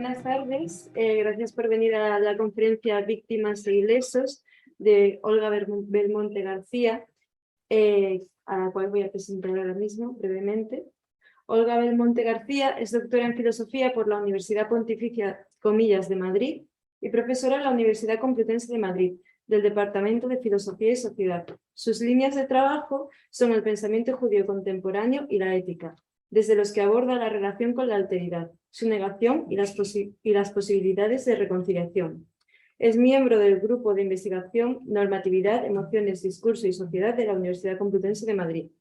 Buenas tardes, gracias por venir a la conferencia Víctimas e Ilesos de Olga Belmonte García, a la cual voy a presentar ahora mismo brevemente. Olga Belmonte García es doctora en Filosofía por la Universidad Pontificia Comillas de Madrid y profesora en la Universidad Complutense de Madrid, del Departamento de Filosofía y Sociedad. Sus líneas de trabajo son el pensamiento judío contemporáneo y la ética, desde los que aborda la relación con la alteridad, su negación y las posibilidades de reconciliación. Es miembro del Grupo de Investigación Normatividad, Emociones, Discurso y Sociedad de la Universidad Complutense de Madrid.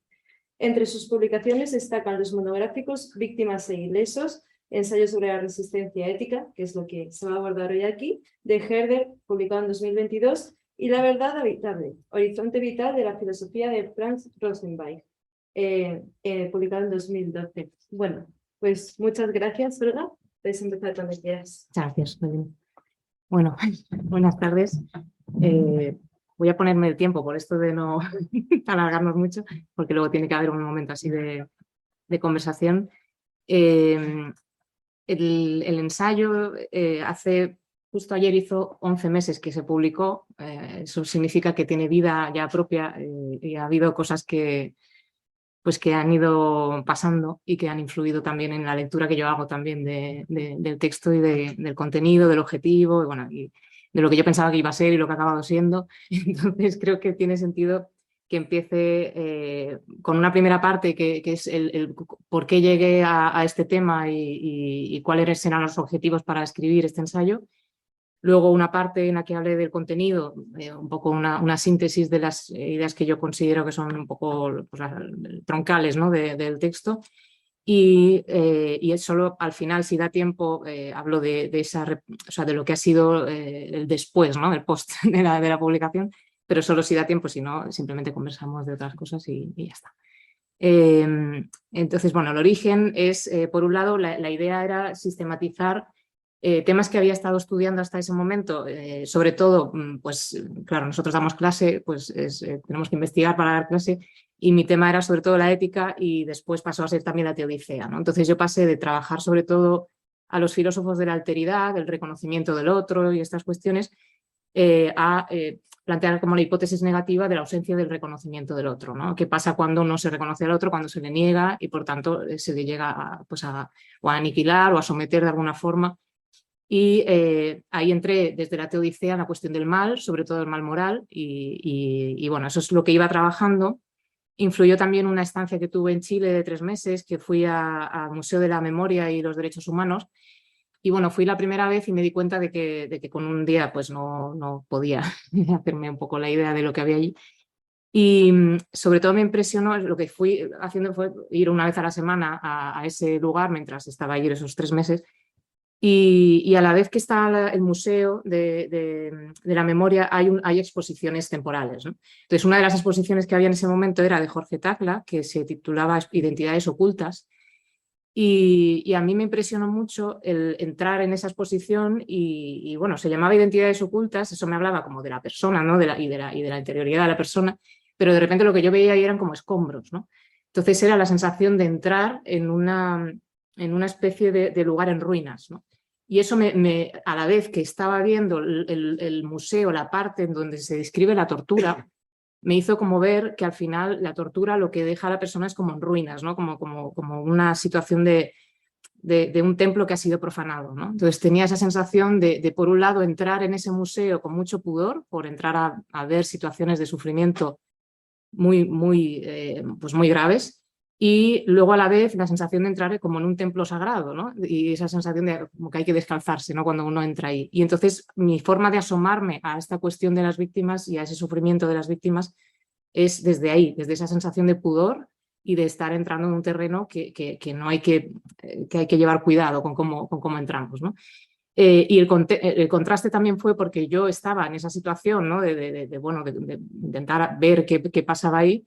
Entre sus publicaciones destacan los monográficos Víctimas e Ilesos, Ensayo sobre la resistencia ética, que es lo que se va a abordar hoy aquí, de Herder, publicado en 2022, y La verdad habitable, Horizonte vital de la filosofía de Franz Rosenzweig, publicado en 2012. Bueno, pues muchas gracias, Olga. Puedes empezar cuando quieras. Gracias, Belén. Bueno, buenas tardes. Voy a ponerme el tiempo por esto de no alargarnos mucho, porque luego tiene que haber un momento así de conversación. El ensayo justo ayer hizo 11 meses que se publicó. Eso significa que tiene vida ya propia y ha habido cosas que han ido pasando y que han influido también en la lectura que yo hago también del texto y del contenido, del objetivo, y, bueno, y de lo que yo pensaba que iba a ser y lo que ha acabado siendo. Entonces creo que tiene sentido que empiece con una primera parte que es el por qué llegué a este tema y cuáles serán los objetivos para escribir este ensayo. Luego una parte en la que hable del contenido, un poco una síntesis de las ideas que yo considero que son un poco troncales, ¿no? del texto. Y solo al final, si da tiempo, hablo de lo que ha sido el después, ¿no? El post de la publicación, pero solo si da tiempo, si no, simplemente conversamos de otras cosas y ya está. Entonces, bueno, el origen es, por un lado, la idea era sistematizar temas que había estado estudiando hasta ese momento, sobre todo, pues claro, nosotros damos clase, pues tenemos que investigar para dar clase, y mi tema era sobre todo la ética y después pasó a ser también la teodicea, ¿no? Entonces yo pasé de trabajar sobre todo a los filósofos de la alteridad, del reconocimiento del otro y estas cuestiones, a plantear como la hipótesis negativa de la ausencia del reconocimiento del otro, ¿no? ¿Qué pasa cuando no se reconoce al otro, cuando se le niega y por tanto se le llega o a aniquilar o a someter de alguna forma? Y ahí entré desde la teodicea en la cuestión del mal, sobre todo el mal moral, y bueno, eso es lo que iba trabajando. Influyó también una estancia que tuve en Chile de 3 meses, que fui al Museo de la Memoria y los Derechos Humanos, y bueno, fui la primera vez y me di cuenta de que con un día pues no podía hacerme un poco la idea de lo que había allí. Y sobre todo me impresionó, lo que fui haciendo fue ir una vez a la semana a ese lugar mientras estaba allí esos 3 meses, y a la vez que está el Museo de la Memoria hay exposiciones temporales, ¿no? Entonces, una de las exposiciones que había en ese momento era de Jorge Tacla, que se titulaba Identidades ocultas, y a mí me impresionó mucho el entrar en esa exposición y bueno, se llamaba Identidades ocultas, eso me hablaba como de la persona, ¿no? y de la interioridad de la persona, pero de repente lo que yo veía ahí eran como escombros, ¿no? Entonces era la sensación de entrar en una especie de lugar en ruinas, ¿no? Y eso a la vez que estaba viendo el museo, la parte en donde se describe la tortura, me hizo como ver que al final la tortura lo que deja a la persona es como en ruinas, ¿no? Como una situación de un templo que ha sido profanado, ¿no? Entonces tenía esa sensación de, por un lado, entrar en ese museo con mucho pudor, por entrar a ver situaciones de sufrimiento muy graves, y luego a la vez la sensación de entrar como en un templo sagrado, ¿no? Y esa sensación de como que hay que descalzarse, ¿no? Cuando uno entra ahí. Y entonces mi forma de asomarme a esta cuestión de las víctimas y a ese sufrimiento de las víctimas es desde ahí, desde esa sensación de pudor y de estar entrando en un terreno que no hay que hay que llevar cuidado con cómo entramos, ¿no? Y el contraste también fue porque yo estaba en esa situación, ¿no? de intentar ver qué pasaba ahí,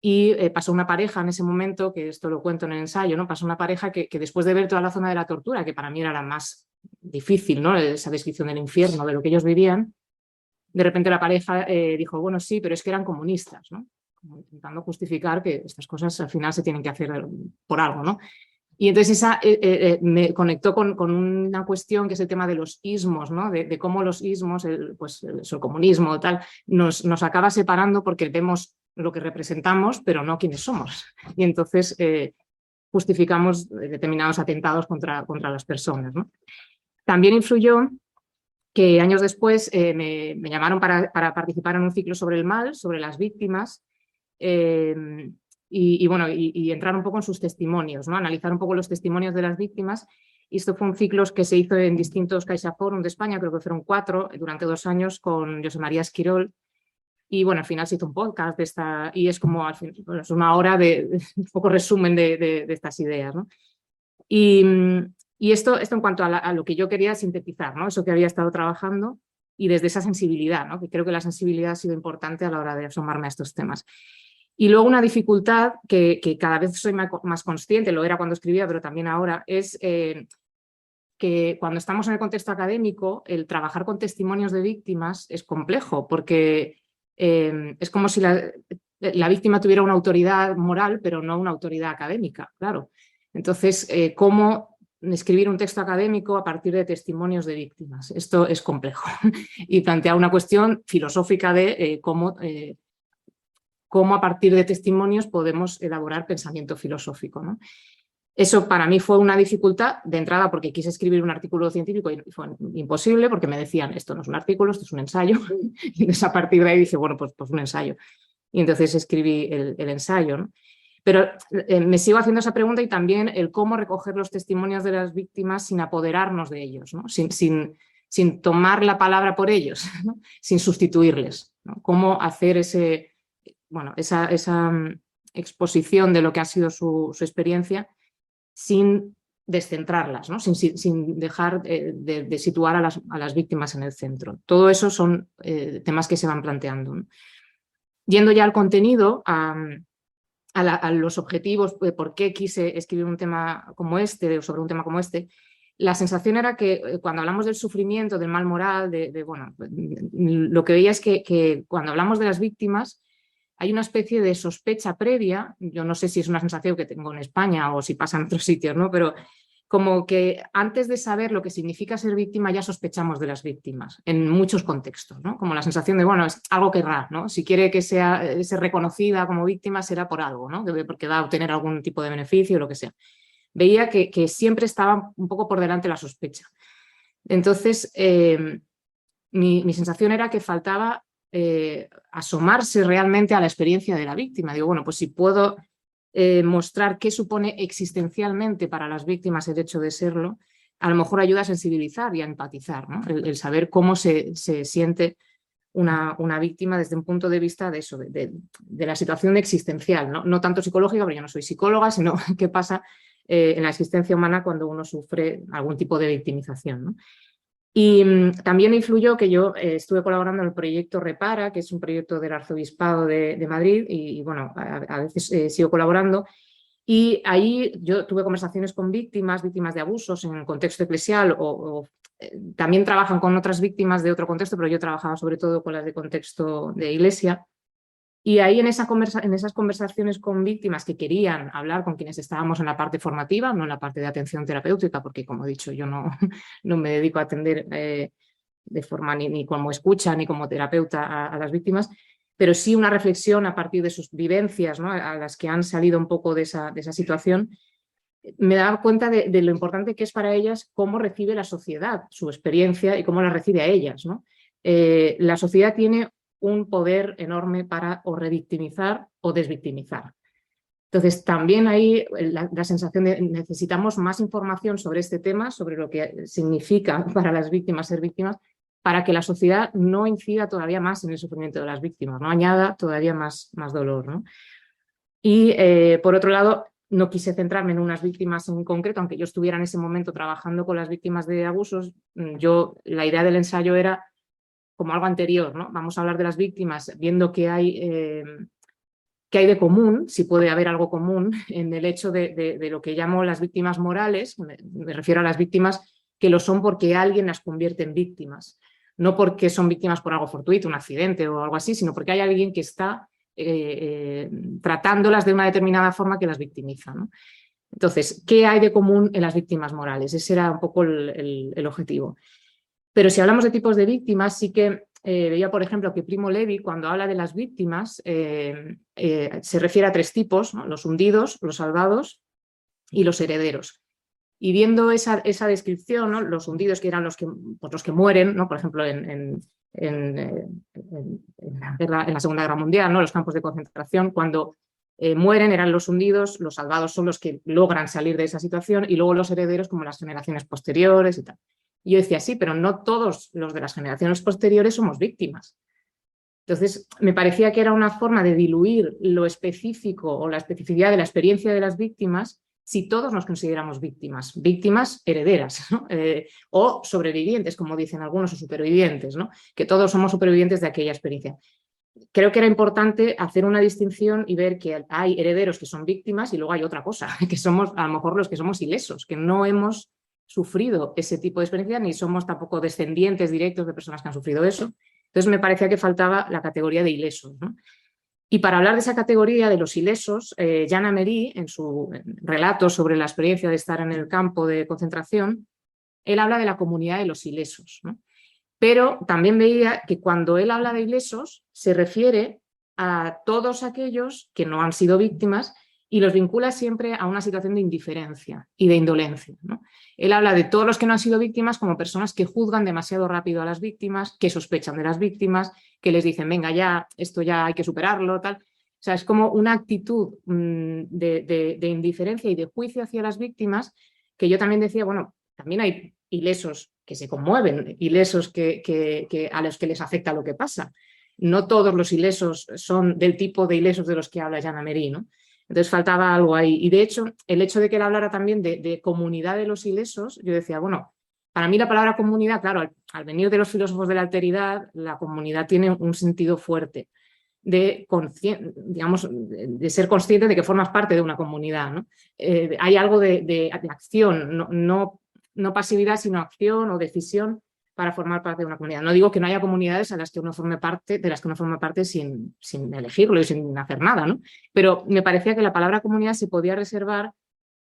y pasó una pareja en ese momento, que esto lo cuento en el ensayo, ¿no? Pasó una pareja que después de ver toda la zona de la tortura, que para mí era la más difícil, ¿no? Esa descripción del infierno, de lo que ellos vivían, de repente la pareja dijo, bueno, sí, pero es que eran comunistas, ¿no? Como intentando justificar que estas cosas al final se tienen que hacer por algo, ¿no? Y entonces me conectó con una cuestión que es el tema de los ismos, ¿no? De cómo los ismos, pues el comunismo o tal, nos acaba separando porque vemos lo que representamos, pero no quiénes somos. Y entonces justificamos determinados atentados contra las personas, ¿no? También influyó que años después me llamaron para participar en un ciclo sobre el mal, sobre las víctimas, y entrar un poco en sus testimonios, ¿no? Analizar un poco los testimonios de las víctimas. Y esto fue un ciclo que se hizo en distintos CaixaForum de España, creo que fueron 4, durante 2 años, con José María Esquirol. Y bueno, al final se hizo un podcast de esta, y es como al fin, bueno, es una hora de un poco resumen de estas ideas, ¿no? Y esto en cuanto a lo que yo quería sintetizar, ¿no? Eso que había estado trabajando y desde esa sensibilidad, ¿no? Que creo que la sensibilidad ha sido importante a la hora de asomarme a estos temas. Y luego una dificultad que cada vez soy más consciente, lo era cuando escribía, pero también ahora, es que cuando estamos en el contexto académico, el trabajar con testimonios de víctimas es complejo, porque es como si la víctima tuviera una autoridad moral, pero no una autoridad académica, claro. Entonces, ¿cómo escribir un texto académico a partir de testimonios de víctimas? Esto es complejo y plantea una cuestión filosófica de cómo a partir de testimonios podemos elaborar pensamiento filosófico, ¿no? Eso para mí fue una dificultad de entrada porque quise escribir un artículo científico y fue imposible porque me decían, esto no es un artículo, esto es un ensayo. Y entonces a partir de ahí dije, bueno, pues un ensayo. Y entonces escribí el ensayo, ¿no? Pero me sigo haciendo esa pregunta y también el cómo recoger los testimonios de las víctimas sin apoderarnos de ellos, ¿no? Sin tomar la palabra por ellos, ¿no? Sin sustituirles, ¿no? Cómo hacer esa exposición de lo que ha sido su experiencia sin descentrarlas, ¿no? Sin dejar de situar a las víctimas en el centro. Todo eso son temas que se van planteando, ¿no? Yendo ya al contenido, a los objetivos, por qué quise escribir un tema como este, sobre un tema como este, la sensación era que cuando hablamos del sufrimiento, del mal moral, lo que veía es que cuando hablamos de las víctimas hay una especie de sospecha previa, yo no sé si es una sensación que tengo en España o si pasa en otros sitios, ¿no? Pero como que antes de saber lo que significa ser víctima ya sospechamos de las víctimas en muchos contextos, ¿no? Como la sensación de, bueno, es algo querrá, ¿no? Si quiere que sea reconocida como víctima será por algo, ¿no? Porque va a obtener algún tipo de beneficio o lo que sea. Veía que siempre estaba un poco por delante la sospecha. Entonces, mi sensación era que faltaba asomarse realmente a la experiencia de la víctima. Digo, bueno, pues si puedo mostrar qué supone existencialmente para las víctimas el hecho de serlo, a lo mejor ayuda a sensibilizar y a empatizar, ¿no? El saber cómo se siente una víctima desde un punto de vista de eso, de la situación existencial, ¿no? No tanto psicológica, porque yo no soy psicóloga, sino qué pasa en la existencia humana cuando uno sufre algún tipo de victimización, ¿no? Y también influyó que yo estuve colaborando en el proyecto Repara, que es un proyecto del Arzobispado de Madrid, y bueno, a veces sigo colaborando. Y ahí yo tuve conversaciones con víctimas de abusos en el contexto eclesial también trabajan con otras víctimas de otro contexto, pero yo trabajaba sobre todo con las de contexto de iglesia. Y ahí en esas conversaciones con víctimas que querían hablar con quienes estábamos en la parte formativa, no en la parte de atención terapéutica, porque como he dicho, yo no me dedico a atender de forma ni como escucha ni como terapeuta a las víctimas, pero sí una reflexión a partir de sus vivencias, ¿no? A las que han salido un poco de esa situación. Me daba cuenta de lo importante que es para ellas cómo recibe la sociedad su experiencia y cómo la recibe a ellas, ¿no? La sociedad tiene un poder enorme para o revictimizar o desvictimizar. Entonces, también hay la sensación de necesitamos más información sobre este tema, sobre lo que significa para las víctimas ser víctimas, para que la sociedad no incida todavía más en el sufrimiento de las víctimas, no añada todavía más dolor, ¿no? Y, por otro lado, no quise centrarme en unas víctimas en concreto, aunque yo estuviera en ese momento trabajando con las víctimas de abusos. La idea del ensayo era como algo anterior, ¿no? Vamos a hablar de las víctimas viendo qué hay de común, si puede haber algo común en el hecho de lo que llamo las víctimas morales. Me refiero a las víctimas que lo son porque alguien las convierte en víctimas, no porque son víctimas por algo fortuito, un accidente o algo así, sino porque hay alguien que está tratándolas de una determinada forma que las victimiza, ¿no? Entonces, ¿qué hay de común en las víctimas morales? Ese era un poco el objetivo. Pero si hablamos de tipos de víctimas, sí que veía, por ejemplo, que Primo Levi, cuando habla de las víctimas, se refiere a 3 tipos, ¿no? Los hundidos, los salvados y los herederos. Y viendo esa descripción, ¿no? Los hundidos, que eran los que mueren, ¿no? Por ejemplo, en la Segunda Guerra Mundial, ¿no? Los campos de concentración, cuando mueren eran los hundidos, los salvados son los que logran salir de esa situación, y luego los herederos como las generaciones posteriores y tal. Y yo decía, sí, pero no todos los de las generaciones posteriores somos víctimas. Entonces, me parecía que era una forma de diluir lo específico o la especificidad de la experiencia de las víctimas si todos nos consideramos víctimas herederas, ¿no? O sobrevivientes, como dicen algunos, o supervivientes, ¿no? Que todos somos supervivientes de aquella experiencia. Creo que era importante hacer una distinción y ver que hay herederos que son víctimas y luego hay otra cosa, que somos a lo mejor los que somos ilesos, que no hemos sufrido ese tipo de experiencia ni somos tampoco descendientes directos de personas que han sufrido eso. Entonces me parecía que faltaba la categoría de ilesos, ¿no? Y para hablar de esa categoría de los ilesos, Jean Amery, en su relato sobre la experiencia de estar en el campo de concentración, él habla de la comunidad de los ilesos, ¿no? Pero también veía que cuando él habla de ilesos se refiere a todos aquellos que no han sido víctimas y los vincula siempre a una situación de indiferencia y de indolencia, ¿no? Él habla de todos los que no han sido víctimas como personas que juzgan demasiado rápido a las víctimas, que sospechan de las víctimas, que les dicen, venga ya, esto ya hay que superarlo, tal. O sea, es como una actitud de indiferencia y de juicio hacia las víctimas, que yo también decía, bueno, también hay ilesos que se conmueven, ilesos a los que les afecta lo que pasa. No todos los ilesos son del tipo de ilesos de los que habla Jean Amery, ¿no? Entonces faltaba algo ahí. Y de hecho, el hecho de que él hablara también de comunidad de los ilesos, yo decía, bueno, para mí la palabra comunidad, claro, al venir de los filósofos de la alteridad, la comunidad tiene un sentido fuerte de ser consciente de que formas parte de una comunidad, ¿no? Hay algo de acción, no pasividad, sino acción o decisión para formar parte de una comunidad. No digo que no haya comunidades de las que uno forme parte sin elegirlo y sin hacer nada, ¿no? Pero me parecía que la palabra comunidad se podía reservar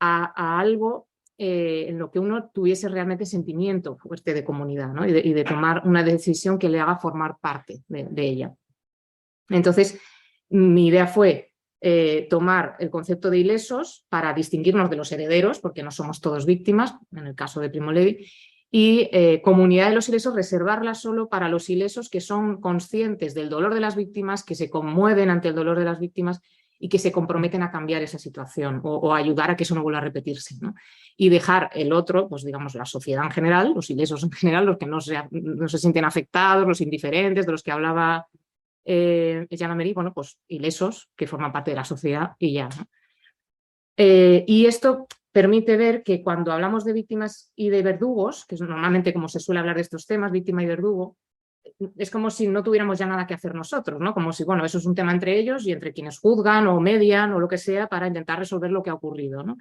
a algo en lo que uno tuviese realmente sentimiento fuerte de comunidad, ¿no? y de tomar una decisión que le haga formar parte de ella. Entonces, mi idea fue tomar el concepto de ilesos para distinguirnos de los herederos, porque no somos todos víctimas, en el caso de Primo Levi, y comunidad de los ilesos reservarla solo para los ilesos que son conscientes del dolor de las víctimas, que se conmueven ante el dolor de las víctimas y que se comprometen a cambiar esa situación o a ayudar a que eso no vuelva a repetirse, ¿no? Y dejar el otro, pues digamos la sociedad en general, los ilesos en general, los que no se sienten afectados, los indiferentes, de los que hablaba Jean Amery, bueno, pues ilesos que forman parte de la sociedad y ya, ¿no? Y esto permite ver que cuando hablamos de víctimas y de verdugos, que es normalmente como se suele hablar de estos temas, víctima y verdugo, es como si no tuviéramos ya nada que hacer nosotros, ¿no? Como si, bueno, eso es un tema entre ellos y entre quienes juzgan o median o lo que sea para intentar resolver lo que ha ocurrido, ¿no?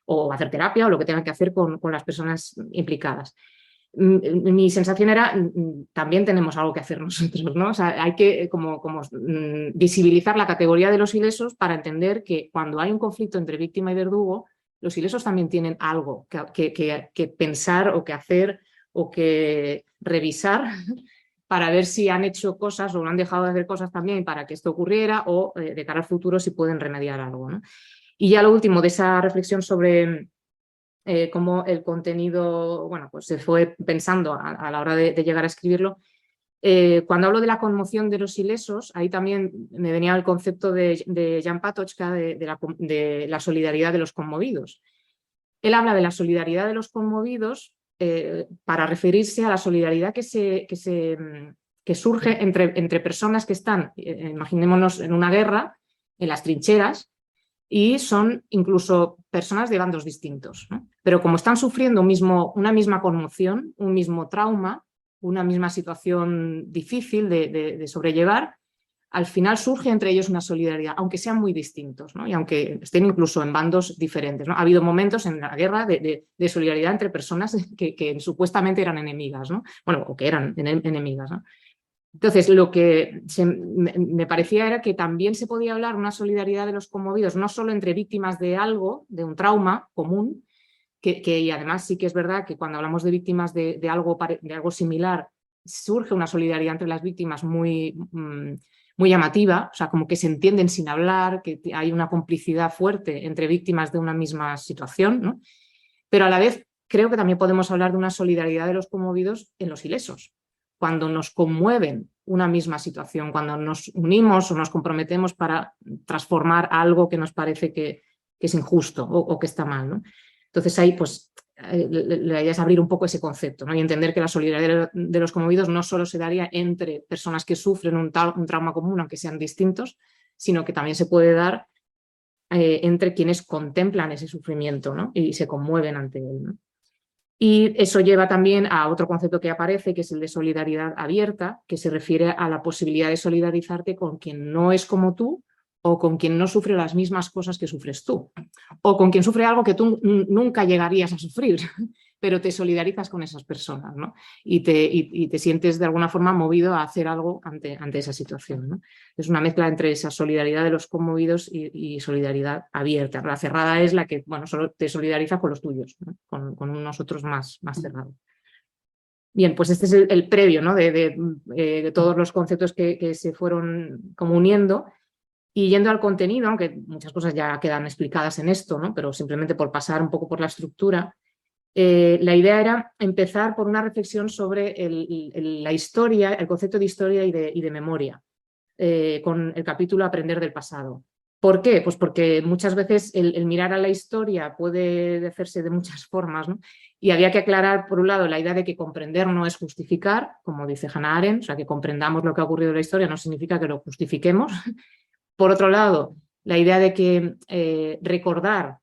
O hacer terapia o lo que tengan que hacer con las personas implicadas. Mi sensación era, también tenemos algo que hacer nosotros, ¿no? O sea, hay que visibilizar la categoría de los ilesos para entender que cuando hay un conflicto entre víctima y verdugo, los ilesos también tienen algo que pensar o que hacer o que revisar para ver si han hecho cosas o no han dejado de hacer cosas también para que esto ocurriera o de cara al futuro si pueden remediar algo, ¿no? Y ya lo último de esa reflexión sobre cómo el contenido, bueno, pues se fue pensando a la hora de llegar a escribirlo. Cuando hablo de la conmoción de los ilesos, ahí también me venía el concepto de Jan Patočka de la solidaridad de los conmovidos. Él habla de la solidaridad de los conmovidos para referirse a la solidaridad que surge entre personas que están, imaginémonos, en una guerra, en las trincheras, y son incluso personas de bandos distintos, ¿no? Pero como están sufriendo una misma conmoción, un mismo trauma, una misma situación difícil de sobrellevar, al final surge entre ellos una solidaridad, aunque sean muy distintos, ¿no? Y aunque estén incluso en bandos diferentes, ¿no? Ha habido momentos en la guerra de solidaridad entre personas que supuestamente eran enemigas, ¿no? Bueno, o que eran enemigas, ¿no? Entonces, lo que me parecía era que también se podía hablar de una solidaridad de los conmovidos, no solo entre víctimas de algo, de un trauma común, y además sí que es verdad que cuando hablamos de víctimas de algo similar, surge una solidaridad entre las víctimas muy llamativa, o sea, como que se entienden sin hablar, que hay una complicidad fuerte entre víctimas de una misma situación, ¿no? Pero a la vez creo que también podemos hablar de una solidaridad de los conmovidos en los ilesos. Cuando nos conmueven una misma situación, cuando nos unimos o nos comprometemos para transformar algo que nos parece que es injusto o que está mal, ¿no? Entonces ahí pues la idea es abrir un poco ese concepto, ¿no? Y entender que la solidaridad de los conmovidos no solo se daría entre personas que sufren un trauma común, aunque sean distintos, sino que también se puede dar entre quienes contemplan ese sufrimiento, ¿no? Y se conmueven ante él, ¿no? Y eso lleva también a otro concepto que aparece, que es el de solidaridad abierta, que se refiere a la posibilidad de solidarizarte con quien no es como tú o con quien no sufre las mismas cosas que sufres tú, o con quien sufre algo que tú nunca llegarías a sufrir, pero te solidarizas con esas personas, ¿no? Y te sientes de alguna forma movido a hacer algo ante esa situación, ¿no? Es una mezcla entre esa solidaridad de los conmovidos y solidaridad abierta. La cerrada es la que, bueno, solo te solidarizas con los tuyos, ¿no? con unos otros más cerrados. Bien, pues este es el previo, ¿no? de todos los conceptos que se fueron como uniendo. Y yendo al contenido, aunque muchas cosas ya quedan explicadas en esto, ¿no? Pero simplemente por pasar un poco por la estructura, la idea era empezar por una reflexión sobre la historia, el concepto de historia y de memoria, con el capítulo Aprender del pasado. ¿Por qué? Pues porque muchas veces el mirar a la historia puede hacerse de muchas formas, ¿no? Y había que aclarar, por un lado, la idea de que comprender no es justificar, como dice Hannah Arendt, o sea, que comprendamos lo que ha ocurrido en la historia no significa que lo justifiquemos. Por otro lado, la idea de que recordar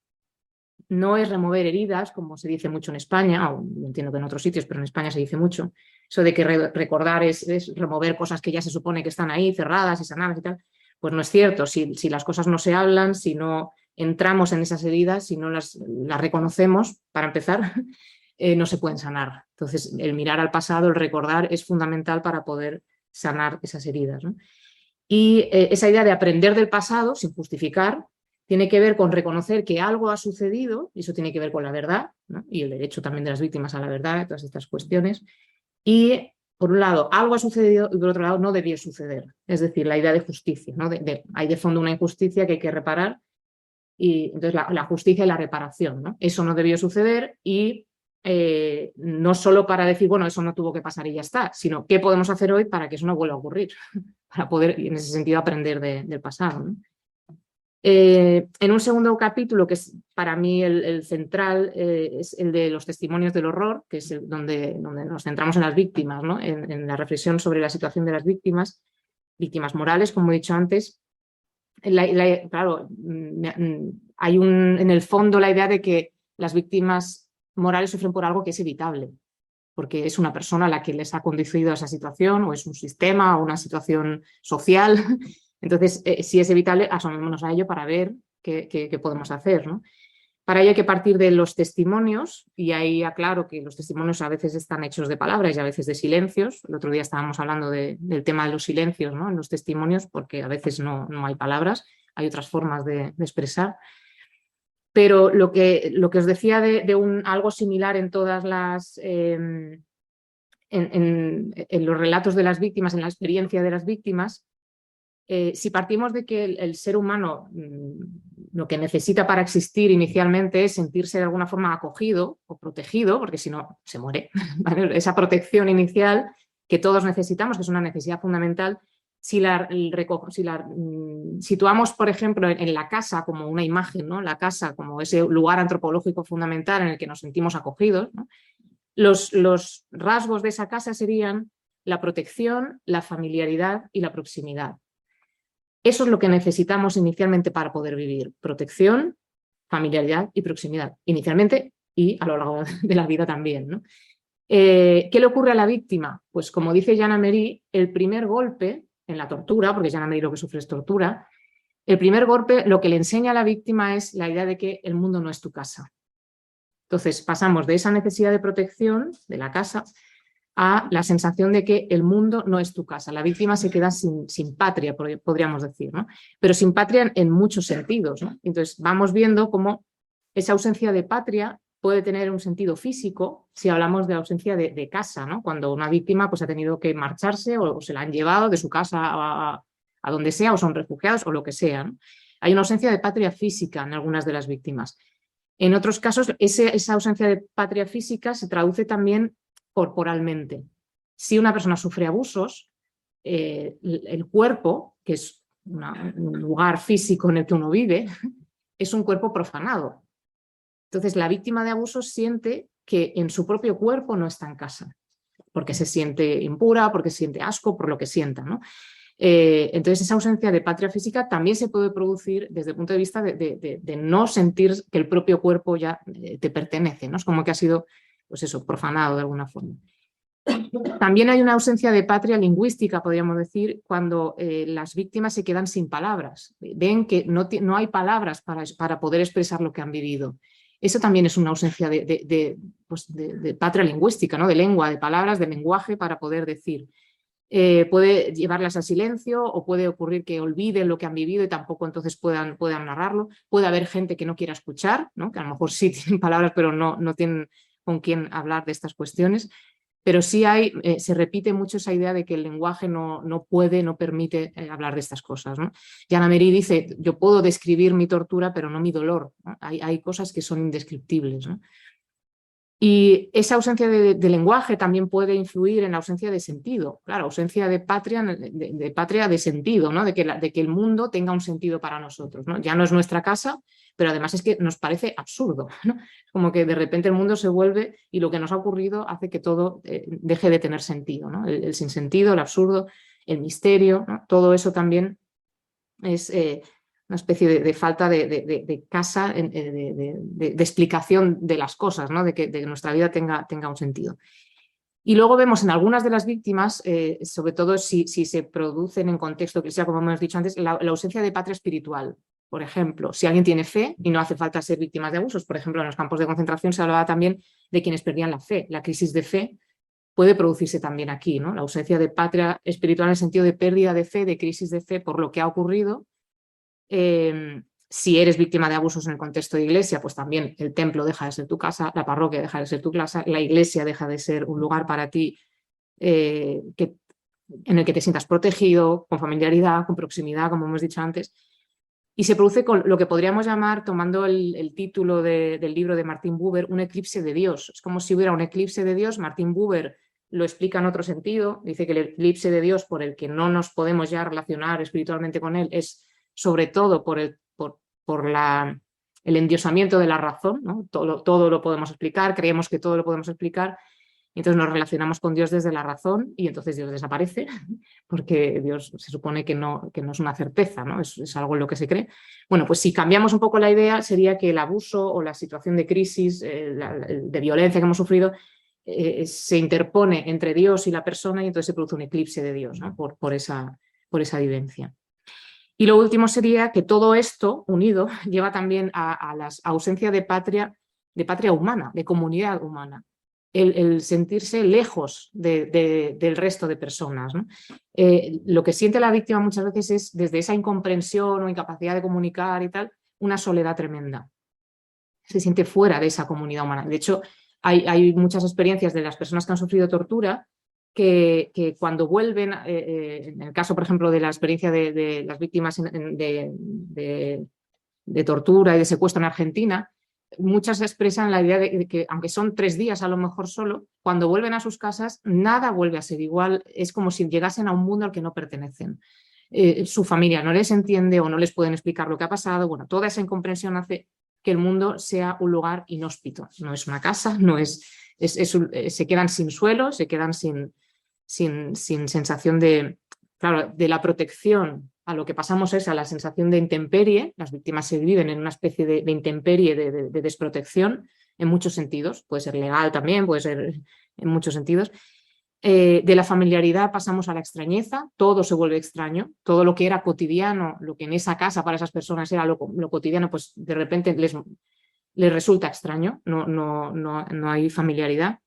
no es remover heridas, como se dice mucho en España, o entiendo que en otros sitios, pero en España se dice mucho, eso de que recordar es remover cosas que ya se supone que están ahí, cerradas y sanadas y tal, pues no es cierto. Si las cosas no se hablan, si no entramos en esas heridas, si no las reconocemos, para empezar, no se pueden sanar. Entonces, el mirar al pasado, el recordar, es fundamental para poder sanar esas heridas, ¿no? Y esa idea de aprender del pasado, sin justificar, tiene que ver con reconocer que algo ha sucedido, y eso tiene que ver con la verdad, ¿no? Y el derecho también de las víctimas a la verdad, todas estas cuestiones. Y, por un lado, algo ha sucedido y, por otro lado, no debió suceder. Es decir, la idea de justicia, ¿no? Hay de fondo una injusticia que hay que reparar, y entonces la justicia y la reparación, ¿no? Eso no debió suceder y no solo para decir, bueno, eso no tuvo que pasar y ya está, sino qué podemos hacer hoy para que eso no vuelva a ocurrir, para poder, en ese sentido, aprender del pasado, ¿no? En un segundo capítulo, que es para mí el central, es el de los testimonios del horror, que es donde nos centramos en las víctimas, ¿no? En la reflexión sobre la situación de las víctimas morales, como he dicho antes. Claro, hay en el fondo la idea de que las víctimas morales sufren por algo que es evitable, porque es una persona a la que les ha conducido a esa situación, o es un sistema o una situación social. Entonces, si es evitable, asomémonos a ello para ver qué podemos hacer, ¿no? Para ello hay que partir de los testimonios, y ahí aclaro que los testimonios a veces están hechos de palabras y a veces de silencios. El otro día estábamos hablando del tema de los silencios, ¿no? En los testimonios, porque a veces no hay palabras, hay otras formas de expresar. Pero lo que os decía de algo similar en todas las en los relatos de las víctimas, en la experiencia de las víctimas, si partimos de que el ser humano lo que necesita para existir inicialmente es sentirse de alguna forma acogido o protegido, porque si no se muere, ¿vale? Esa protección inicial que todos necesitamos, que es una necesidad fundamental, si la situamos, por ejemplo, en la casa como una imagen, ¿no? La casa como ese lugar antropológico fundamental en el que nos sentimos acogidos, ¿no? Los rasgos de esa casa serían la protección, la familiaridad y la proximidad. Eso es lo que necesitamos inicialmente para poder vivir: protección, familiaridad y proximidad, inicialmente y a lo largo de la vida también, ¿no? ¿Qué le ocurre a la víctima? Pues como dice Jeanne Amery, el primer golpe en la tortura, porque Jeanne Amery lo que sufre es tortura, el primer golpe lo que le enseña a la víctima es la idea de que el mundo no es tu casa. Entonces pasamos de esa necesidad de protección de la casa a la sensación de que el mundo no es tu casa. La víctima se queda sin patria, podríamos decir, ¿no? Pero sin patria en muchos sentidos, ¿no? Entonces vamos viendo cómo esa ausencia de patria puede tener un sentido físico si hablamos de ausencia de casa, ¿no? Cuando una víctima pues, ha tenido que marcharse o se la han llevado de su casa a donde sea, o son refugiados o lo que sea, ¿no? Hay una ausencia de patria física en algunas de las víctimas. En otros casos, esa ausencia de patria física se traduce también corporalmente. Si una persona sufre abusos, el cuerpo, que es un lugar físico en el que uno vive, es un cuerpo profanado. Entonces, la víctima de abusos siente que en su propio cuerpo no está en casa, porque se siente impura, porque siente asco, por lo que sienta, ¿no? Entonces, esa ausencia de patria física también se puede producir desde el punto de vista de no sentir que el propio cuerpo ya te pertenece, ¿no? Es como que ha sido, pues eso, profanado de alguna forma. También hay una ausencia de patria lingüística, podríamos decir, cuando las víctimas se quedan sin palabras. Ven que no hay palabras para poder expresar lo que han vivido. Eso también es una ausencia de patria lingüística, ¿no? De lengua, de palabras, de lenguaje para poder decir. Puede llevarlas a silencio o puede ocurrir que olviden lo que han vivido y tampoco entonces puedan narrarlo. Puede haber gente que no quiera escuchar, ¿no? Que a lo mejor sí tienen palabras pero no tienen con quién hablar de estas cuestiones. Pero sí se repite mucho esa idea de que el lenguaje no permite hablar de estas cosas, ¿no? Jana Meri dice, yo puedo describir mi tortura, pero no mi dolor, ¿no? Hay cosas que son indescriptibles, ¿no? Y esa ausencia de lenguaje también puede influir en la ausencia de sentido. Claro, ausencia de patria de sentido, ¿no? De que el mundo tenga un sentido para nosotros, ¿no? Ya no es nuestra casa, pero además es que nos parece absurdo, ¿no? Como que de repente el mundo se vuelve y lo que nos ha ocurrido hace que todo deje de tener sentido, ¿no? El sinsentido, el absurdo, el misterio, ¿no? Todo eso también es una especie de falta de casa, de explicación de las cosas, ¿no? de que nuestra vida tenga un sentido. Y luego vemos en algunas de las víctimas, sobre todo si se producen en contexto eclesial, como hemos dicho antes, la ausencia de patria espiritual. Por ejemplo, si alguien tiene fe y no hace falta ser víctimas de abusos, por ejemplo, en los campos de concentración se hablaba también de quienes perdían la fe. La crisis de fe puede producirse también aquí, ¿no? La ausencia de patria espiritual en el sentido de pérdida de fe, de crisis de fe por lo que ha ocurrido. Si eres víctima de abusos en el contexto de iglesia, pues también el templo deja de ser tu casa, la parroquia deja de ser tu casa, la iglesia deja de ser un lugar para ti en el que te sientas protegido, con familiaridad, con proximidad, como hemos dicho antes. Y se produce con lo que podríamos llamar, tomando el título del libro de Martin Buber, un eclipse de Dios. Es como si hubiera un eclipse de Dios. Martin Buber lo explica en otro sentido. Dice que el eclipse de Dios por el que no nos podemos ya relacionar espiritualmente con él es sobre todo por el endiosamiento de la razón, ¿no? Todo lo podemos explicar, creemos que todo lo podemos explicar, y entonces nos relacionamos con Dios desde la razón y entonces Dios desaparece, porque Dios se supone que no es una certeza, ¿no? Es algo en lo que se cree. Bueno, pues si cambiamos un poco la idea, sería que el abuso o la situación de crisis, de violencia que hemos sufrido, se interpone entre Dios y la persona y entonces se produce un eclipse de Dios, ¿no? por esa vivencia. Y lo último sería que todo esto unido lleva también a la ausencia de patria humana, de comunidad humana, el sentirse lejos del resto de personas, ¿no? Lo que siente la víctima muchas veces es, desde esa incomprensión o incapacidad de comunicar y tal, una soledad tremenda. Se siente fuera de esa comunidad humana. De hecho, hay muchas experiencias de las personas que han sufrido tortura que cuando vuelven, en el caso, por ejemplo, de la experiencia de las víctimas de tortura y de secuestro en Argentina, muchas expresan la idea de que, aunque son 3 días a lo mejor solo, cuando vuelven a sus casas, nada vuelve a ser igual, es como si llegasen a un mundo al que no pertenecen. Su familia no les entiende o no les pueden explicar lo que ha pasado. Bueno, toda esa incomprensión hace que el mundo sea un lugar inhóspito. No es una casa, se quedan sin suelo, se quedan sin sensación de la protección. A lo que pasamos es a la sensación de intemperie. Las víctimas se viven en una especie de intemperie, de desprotección, en muchos sentidos. Puede ser legal también, puede ser en muchos sentidos. De la familiaridad pasamos a la extrañeza, todo se vuelve extraño, todo lo que era cotidiano, lo que en esa casa para esas personas era lo cotidiano, pues de repente les resulta extraño, no hay familiaridad.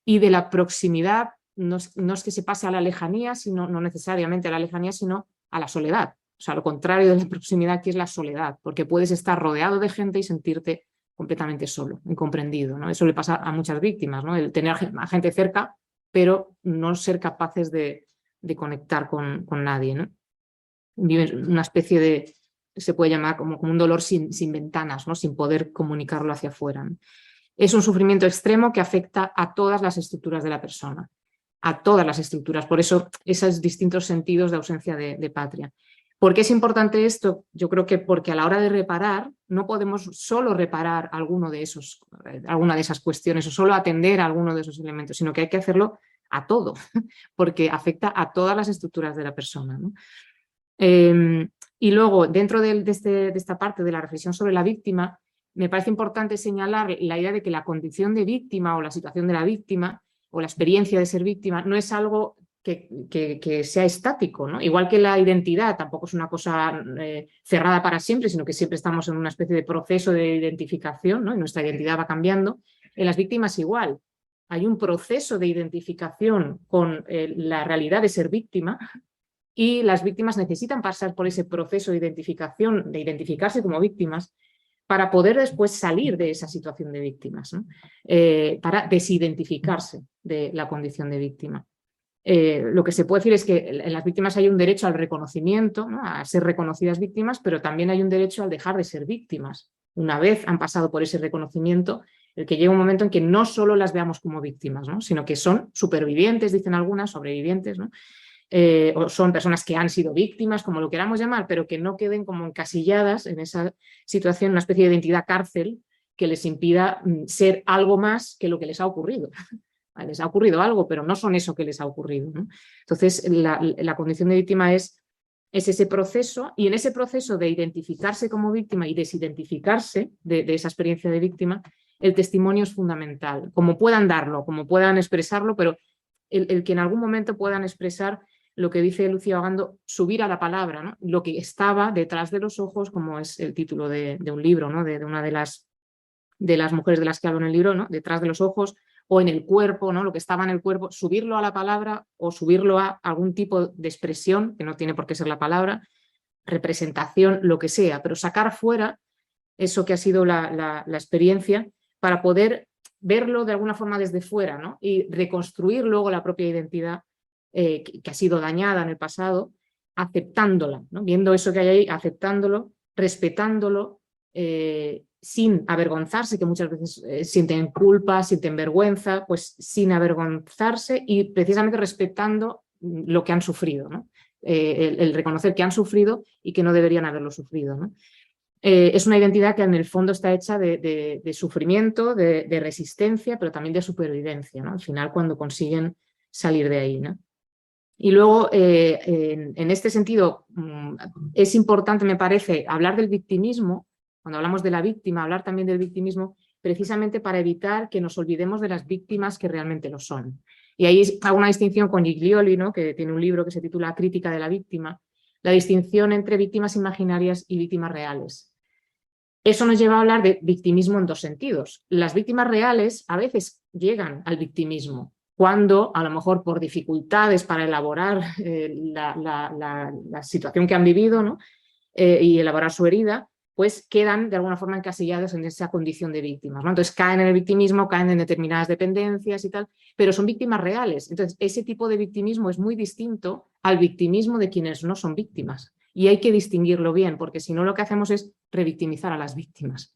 Y de la proximidad no es que se pase a la lejanía, sino, no necesariamente a la lejanía, sino a la soledad. O sea, lo contrario de la proximidad, que es la soledad, porque puedes estar rodeado de gente y sentirte completamente solo, incomprendido, ¿no? Eso le pasa a muchas víctimas, ¿no? El tener a gente cerca, pero no ser capaces de conectar con nadie, ¿no? Viven una especie de, se puede llamar como un dolor sin ventanas, ¿no? Sin poder comunicarlo hacia afuera, ¿no? Es un sufrimiento extremo que afecta a todas las estructuras de la persona, a todas las estructuras. Por eso esos distintos sentidos de ausencia de patria. ¿Por qué es importante esto? Yo creo que porque a la hora de reparar no podemos solo reparar alguna de esas cuestiones o solo atender a alguno de esos elementos, sino que hay que hacerlo a todo, porque afecta a todas las estructuras de la persona, ¿no? Y luego, dentro de esta parte de la reflexión sobre la víctima, me parece importante señalar la idea de que la condición de víctima o la situación de la víctima o la experiencia de ser víctima no es algo que sea estático, ¿no? Igual que la identidad tampoco es una cosa cerrada para siempre, sino que siempre estamos en una especie de proceso de identificación, ¿no? Y nuestra identidad va cambiando. En las víctimas igual. Hay un proceso de identificación con la realidad de ser víctima y las víctimas necesitan pasar por ese proceso de identificación, de identificarse como víctimas, para poder después salir de esa situación de víctimas, ¿no? Para desidentificarse de la condición de víctima. Lo que se puede decir es que en las víctimas hay un derecho al reconocimiento, ¿no? A ser reconocidas víctimas, pero también hay un derecho al dejar de ser víctimas. Una vez han pasado por ese reconocimiento, el que llega un momento en que no solo las veamos como víctimas, ¿no? Sino que son supervivientes, dicen algunas, sobrevivientes, ¿no? O son personas que han sido víctimas, como lo queramos llamar, pero que no queden como encasilladas en esa situación, una especie de identidad cárcel que les impida ser algo más que lo que les ha ocurrido. Les ha ocurrido algo, pero no son eso que les ha ocurrido, ¿no? Entonces, la condición de víctima es ese proceso, y en ese proceso de identificarse como víctima y desidentificarse de esa experiencia de víctima, el testimonio es fundamental. Como puedan darlo, como puedan expresarlo, pero el que en algún momento puedan expresar lo que dice Lucía Ogando, subir a la palabra, ¿no? Lo que estaba detrás de los ojos, como es el título de un libro, ¿no? De una de las mujeres de las que hablo en el libro, ¿no? Detrás de los ojos o en el cuerpo, ¿no? Lo que estaba en el cuerpo, subirlo a la palabra o subirlo a algún tipo de expresión, que no tiene por qué ser la palabra, representación, lo que sea, pero sacar fuera eso que ha sido la experiencia para poder verlo de alguna forma desde fuera, ¿no? Y reconstruir luego la propia identidad que ha sido dañada en el pasado, aceptándola, ¿no? Viendo eso que hay ahí, aceptándolo, respetándolo, sin avergonzarse, que muchas veces sienten culpa, sienten vergüenza, pues sin avergonzarse y precisamente respetando lo que han sufrido, ¿no? El reconocer que han sufrido y que no deberían haberlo sufrido, ¿no? Es una identidad que en el fondo está hecha de sufrimiento, de resistencia, pero también de supervivencia, ¿no? Al final, cuando consiguen salir de ahí, ¿no? Y luego, en este sentido, es importante, me parece, hablar del victimismo, cuando hablamos de la víctima, hablar también del victimismo, precisamente para evitar que nos olvidemos de las víctimas que realmente lo son. Y ahí hago una distinción con Giglioli, ¿no? Que tiene un libro que se titula Crítica de la víctima, la distinción entre víctimas imaginarias y víctimas reales. Eso nos lleva a hablar de victimismo en dos sentidos. Las víctimas reales a veces llegan al victimismo, cuando a lo mejor por dificultades para elaborar la situación que han vivido, ¿no? Y elaborar su herida, pues quedan de alguna forma encasillados en esa condición de víctimas, ¿no? Entonces caen en el victimismo, caen en determinadas dependencias y tal, pero son víctimas reales. Entonces ese tipo de victimismo es muy distinto al victimismo de quienes no son víctimas. Y hay que distinguirlo bien, porque si no lo que hacemos es revictimizar a las víctimas.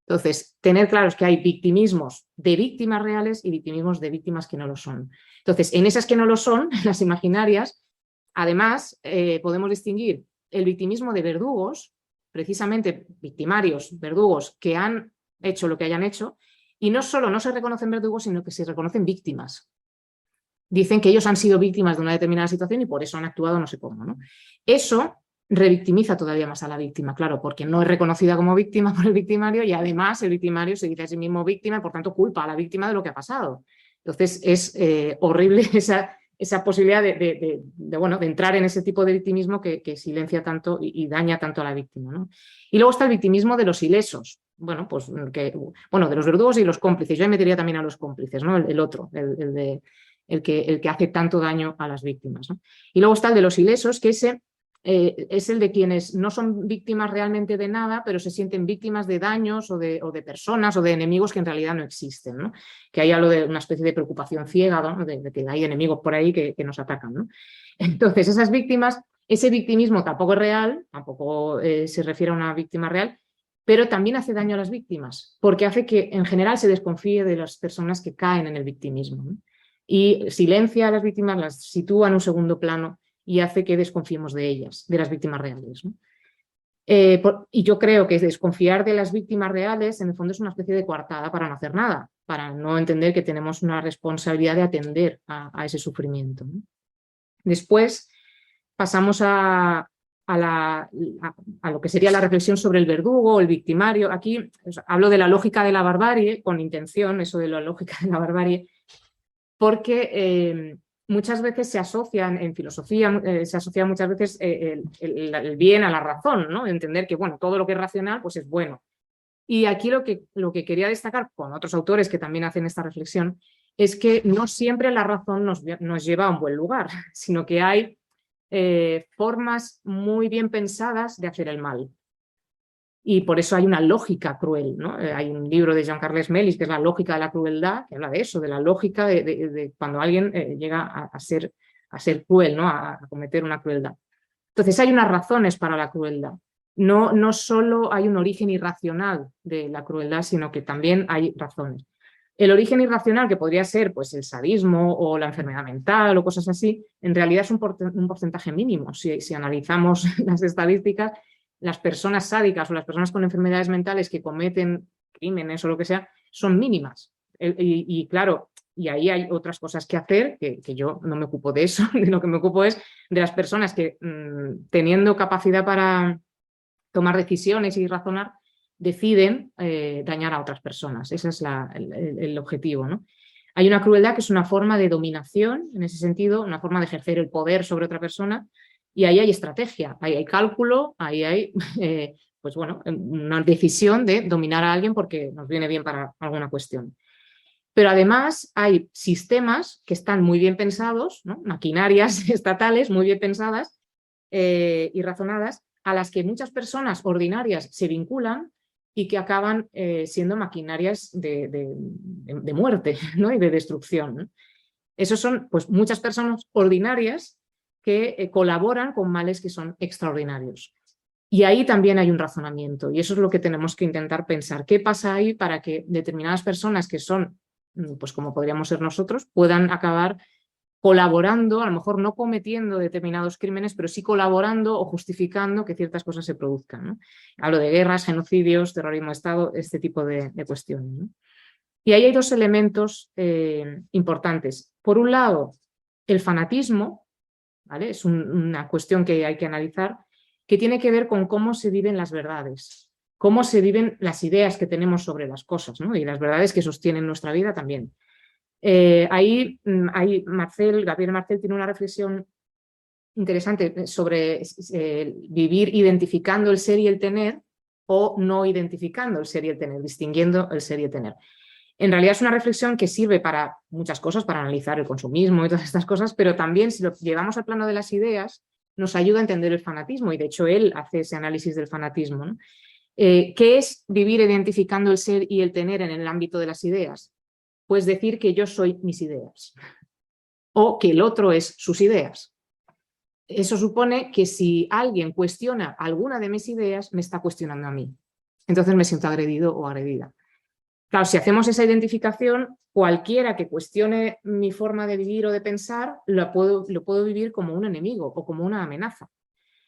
Entonces, tener claro es que hay victimismos de víctimas reales y victimismos de víctimas que no lo son. Entonces, en esas que no lo son, las imaginarias, además, podemos distinguir el victimismo de verdugos, precisamente victimarios, verdugos, que han hecho lo que hayan hecho, y no solo no se reconocen verdugos, sino que se reconocen víctimas. Dicen que ellos han sido víctimas de una determinada situación y por eso han actuado no sé cómo, ¿no? Eso revictimiza todavía más a la víctima, claro, porque no es reconocida como víctima por el victimario y además el victimario se dice a sí mismo víctima y por tanto culpa a la víctima de lo que ha pasado. Entonces es horrible esa posibilidad de entrar en ese tipo de victimismo que silencia tanto y daña tanto a la víctima, ¿no? Y luego está el victimismo de los ilesos, pues de los verdugos y los cómplices. Yo metería también a los cómplices, ¿no? El otro, el el que hace tanto daño a las víctimas, ¿no? Y luego está el de los ilesos, que ese es el de quienes no son víctimas realmente de nada, pero se sienten víctimas de daños o de personas o de enemigos que en realidad no existen, ¿no? Que hay algo de una especie de preocupación ciega, ¿no? de que hay enemigos por ahí que nos atacan, ¿no? Entonces, esas víctimas, ese victimismo tampoco es real, tampoco se refiere a una víctima real, pero también hace daño a las víctimas, porque hace que en general se desconfíe de las personas que caen en el victimismo, ¿no? Y silencia a las víctimas, las sitúa en un segundo plano y hace que desconfiemos de ellas, de las víctimas reales, ¿no? Y yo creo que desconfiar de las víctimas reales en el fondo es una especie de coartada para no hacer nada, para no entender que tenemos una responsabilidad de atender a ese sufrimiento, ¿no? Después pasamos a lo que sería la reflexión sobre el verdugo o el victimario. Aquí hablo de la lógica de la barbarie, con intención, eso de la lógica de la barbarie, porque muchas veces se asocian, en filosofía, se asocia muchas veces el bien a la razón, ¿no? Entender que, bueno, todo lo que es racional pues es bueno. Y aquí lo que quería destacar con otros autores que también hacen esta reflexión es que no siempre la razón nos lleva a un buen lugar, sino que hay formas muy bien pensadas de hacer el mal. Y por eso hay una lógica cruel, ¿no? Hay un libro de Jean-Carles Melis que es La lógica de la crueldad, que habla de eso, de la lógica de cuando alguien llega a ser cruel, ¿no? A cometer una crueldad. Entonces hay unas razones para la crueldad. No solo hay un origen irracional de la crueldad, sino que también hay razones. El origen irracional, que podría ser pues, el sadismo o la enfermedad mental o cosas así, en realidad es un porcentaje mínimo. Si analizamos las estadísticas, las personas sádicas o las personas con enfermedades mentales que cometen crímenes o lo que sea, son mínimas. Y claro, y ahí hay otras cosas que hacer, que yo no me ocupo de eso, de lo que me ocupo es de las personas que teniendo capacidad para tomar decisiones y razonar, deciden dañar a otras personas. Ese es el objetivo, ¿no? Hay una crueldad que es una forma de dominación, en ese sentido, una forma de ejercer el poder sobre otra persona, y ahí hay estrategia, ahí hay cálculo, ahí hay pues bueno, una decisión de dominar a alguien porque nos viene bien para alguna cuestión. Pero además hay sistemas que están muy bien pensados, ¿no? Maquinarias estatales muy bien pensadas y razonadas, a las que muchas personas ordinarias se vinculan y que acaban siendo maquinarias de muerte, ¿no? Y de destrucción, ¿no? Esos son pues, muchas personas ordinarias que colaboran con males que son extraordinarios. Y ahí también hay un razonamiento y eso es lo que tenemos que intentar pensar. ¿Qué pasa ahí para que determinadas personas que son, pues como podríamos ser nosotros, puedan acabar colaborando, a lo mejor no cometiendo determinados crímenes, pero sí colaborando o justificando que ciertas cosas se produzcan, ¿no? Hablo de guerras, genocidios, terrorismo de Estado, este tipo de cuestiones, ¿no? Y ahí hay dos elementos importantes. Por un lado, el fanatismo, ¿vale? Es una cuestión que hay que analizar, que tiene que ver con cómo se viven las verdades, cómo se viven las ideas que tenemos sobre las cosas, ¿no? Y las verdades que sostienen nuestra vida también. Ahí Gabriel Marcel tiene una reflexión interesante sobre vivir identificando el ser y el tener o no identificando el ser y el tener, distinguiendo el ser y el tener. En realidad es una reflexión que sirve para muchas cosas, para analizar el consumismo y todas estas cosas, pero también si lo llevamos al plano de las ideas nos ayuda a entender el fanatismo y de hecho él hace ese análisis del fanatismo, ¿no? ¿Qué es vivir identificando el ser y el tener en el ámbito de las ideas? Pues decir que yo soy mis ideas o que el otro es sus ideas. Eso supone que si alguien cuestiona alguna de mis ideas, me está cuestionando a mí. Entonces me siento agredido o agredida. Claro, si hacemos esa identificación, cualquiera que cuestione mi forma de vivir o de pensar, lo puedo vivir como un enemigo o como una amenaza.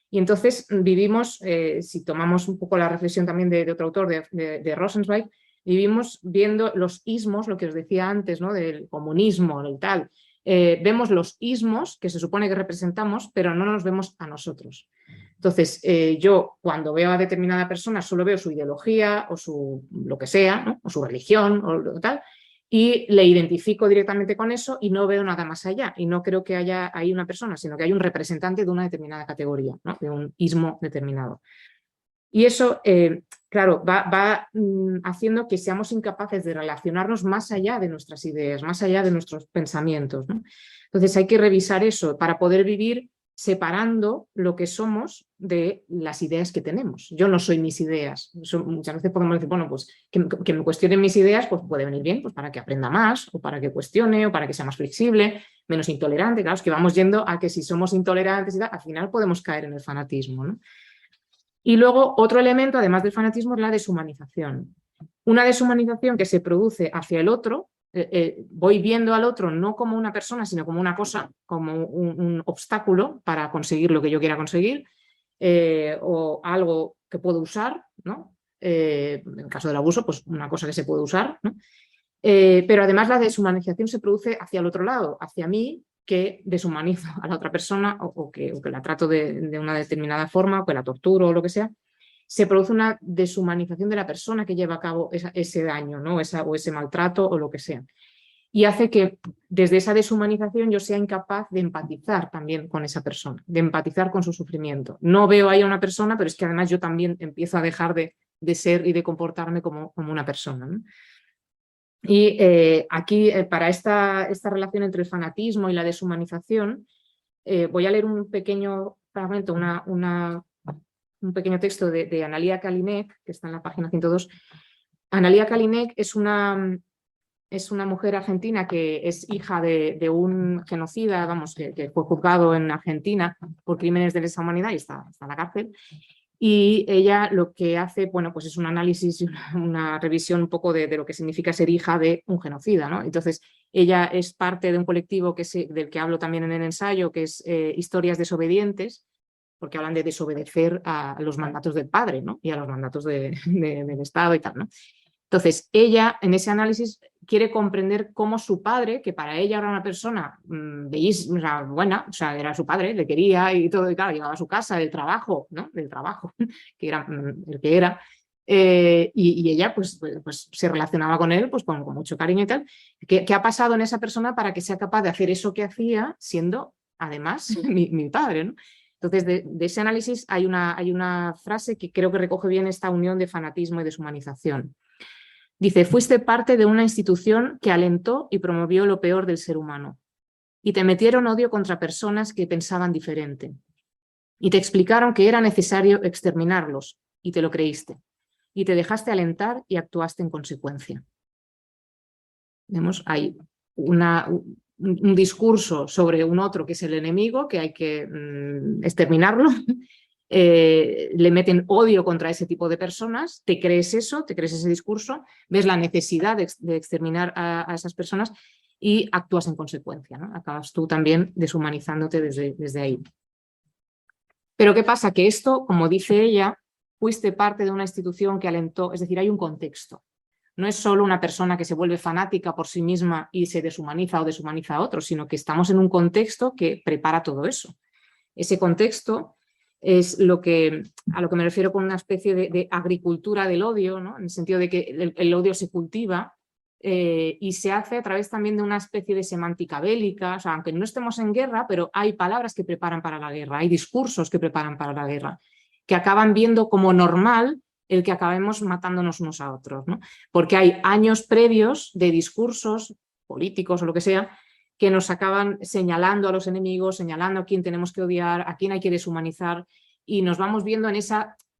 Y entonces vivimos, si tomamos un poco la reflexión también de otro autor, de Rosenzweig, vivimos viendo los ismos, lo que os decía antes, ¿no? Del comunismo, del tal. Vemos los ismos que se supone que representamos, pero no nos vemos a nosotros. Entonces, yo cuando veo a determinada persona solo veo su ideología o su lo que sea, ¿no? O su religión o tal, y le identifico directamente con eso y no veo nada más allá. Y no creo que haya ahí una persona, sino que hay un representante de una determinada categoría, ¿no? De un ismo determinado. Y eso claro, va haciendo que seamos incapaces de relacionarnos más allá de nuestras ideas, más allá de nuestros pensamientos, ¿no? Entonces hay que revisar eso para poder vivir separando lo que somos de las ideas que tenemos. Yo no soy mis ideas. Muchas veces podemos decir, bueno, pues que me cuestionen mis ideas, pues puede venir bien, pues para que aprenda más, o para que cuestione, o para que sea más flexible, menos intolerante. Claro, es que vamos yendo a que si somos intolerantes y tal, al final podemos caer en el fanatismo, ¿no? Y luego otro elemento, además del fanatismo, es la deshumanización. Una deshumanización que se produce hacia el otro, voy viendo al otro no como una persona, sino como una cosa, como un obstáculo para conseguir lo que yo quiera conseguir, o algo que puedo usar, ¿no? En el caso del abuso, pues una cosa que se puede usar, ¿no? Pero además la deshumanización se produce hacia el otro lado, hacia mí, que deshumanizo a la otra persona o que la trato de una determinada forma, o que la torturo o lo que sea. Se produce una deshumanización de la persona que lleva a cabo ese daño, ¿no? o ese maltrato o lo que sea. Y hace que desde esa deshumanización yo sea incapaz de empatizar también con esa persona, de empatizar con su sufrimiento. No veo ahí a una persona, pero es que además yo también empiezo a dejar de ser y de comportarme como una persona, ¿no? Y aquí, para esta relación entre el fanatismo y la deshumanización, voy a leer un pequeño fragmento, un pequeño texto de Analia Kalinek, que está en la página 102. Analia Kalinek es una mujer argentina que es hija de un genocida, vamos, que fue juzgado en Argentina por crímenes de lesa humanidad y está en la cárcel. Y ella lo que hace, bueno, pues es un análisis, una revisión un poco de lo que significa ser hija de un genocida, ¿no? Entonces, ella es parte de un colectivo del que hablo también en el ensayo, que es Historias desobedientes, porque hablan de desobedecer a los mandatos del padre, ¿no? Y a los mandatos del Estado y tal, ¿no? Entonces, ella en ese análisis quiere comprender cómo su padre, que para ella era una persona bellísima, buena, o sea, era su padre, le quería y todo, y claro, llegaba a su casa del trabajo, ¿no? Del trabajo, que era el que era, y ella pues se relacionaba con él pues con mucho cariño y tal. ¿Qué ha pasado en esa persona para que sea capaz de hacer eso que hacía siendo, además, mi padre, ¿no? Entonces, de ese análisis hay una frase que creo que recoge bien esta unión de fanatismo y deshumanización. Dice, fuiste parte de una institución que alentó y promovió lo peor del ser humano. Y te metieron odio contra personas que pensaban diferente. Y te explicaron que era necesario exterminarlos. Y te lo creíste. Y te dejaste alentar y actuaste en consecuencia. Vemos, hay un discurso sobre un otro que es el enemigo, que hay que exterminarlo. Le meten odio contra ese tipo de personas, te crees eso, te crees ese discurso, ves la necesidad de exterminar a esas personas y actúas en consecuencia, ¿no? Acabas tú también deshumanizándote desde ahí. Pero ¿qué pasa? Que esto, como dice ella, fuiste parte de una institución que alentó, es decir, hay un contexto. No es solo una persona que se vuelve fanática por sí misma y se deshumaniza o deshumaniza a otros, sino que estamos en un contexto que prepara todo eso. Ese contexto es a lo que me refiero con una especie de agricultura del odio, ¿no? En el sentido de que el odio se cultiva y se hace a través también de una especie de semántica bélica. O sea, aunque no estemos en guerra, pero hay palabras que preparan para la guerra, hay discursos que preparan para la guerra, que acaban viendo como normal el que acabemos matándonos unos a otros, ¿no? Porque hay años previos de discursos políticos o lo que sea, que nos acaban señalando a los enemigos, señalando a quién tenemos que odiar, a quién hay que deshumanizar, y nos vamos viendo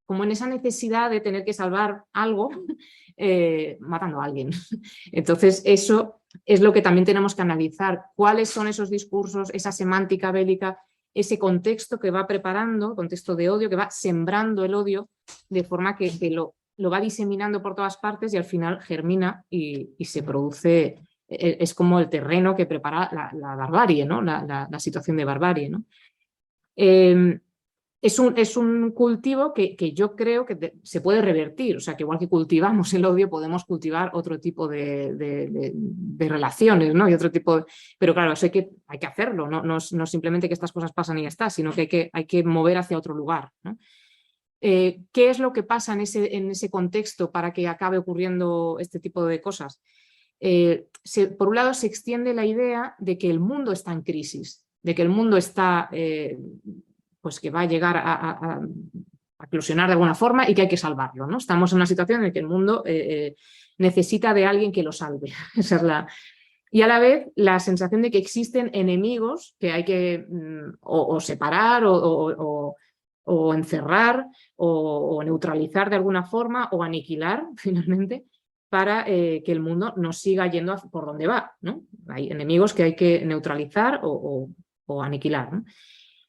como en esa necesidad de tener que salvar algo matando a alguien. Entonces, eso es lo que también tenemos que analizar. ¿Cuáles son esos discursos, esa semántica bélica, ese contexto que va preparando, contexto de odio, que va sembrando el odio de forma que lo va diseminando por todas partes y al final germina y se produce... Es como el terreno que prepara la barbarie, ¿no? La situación de barbarie, ¿no? Es un cultivo que yo creo que se puede revertir, o sea, que igual que cultivamos el odio, podemos cultivar otro tipo de relaciones, ¿no? Y otro tipo pero claro, eso hay que hacerlo, no simplemente que estas cosas pasan y ya está, sino que hay que mover hacia otro lugar, ¿no? ¿Qué es lo que pasa en ese contexto para que acabe ocurriendo este tipo de cosas? Por un lado se extiende la idea de que el mundo está en crisis, de que el mundo está, pues que va a llegar eclosionar de alguna forma y que hay que salvarlo, ¿no? Estamos en una situación en la que el mundo necesita de alguien que lo salve. Esa es y a la vez la sensación de que existen enemigos que hay que o separar o encerrar o neutralizar de alguna forma o aniquilar finalmente para que el mundo no siga yendo por donde va, ¿no? Hay enemigos que hay que neutralizar o aniquilar, ¿no?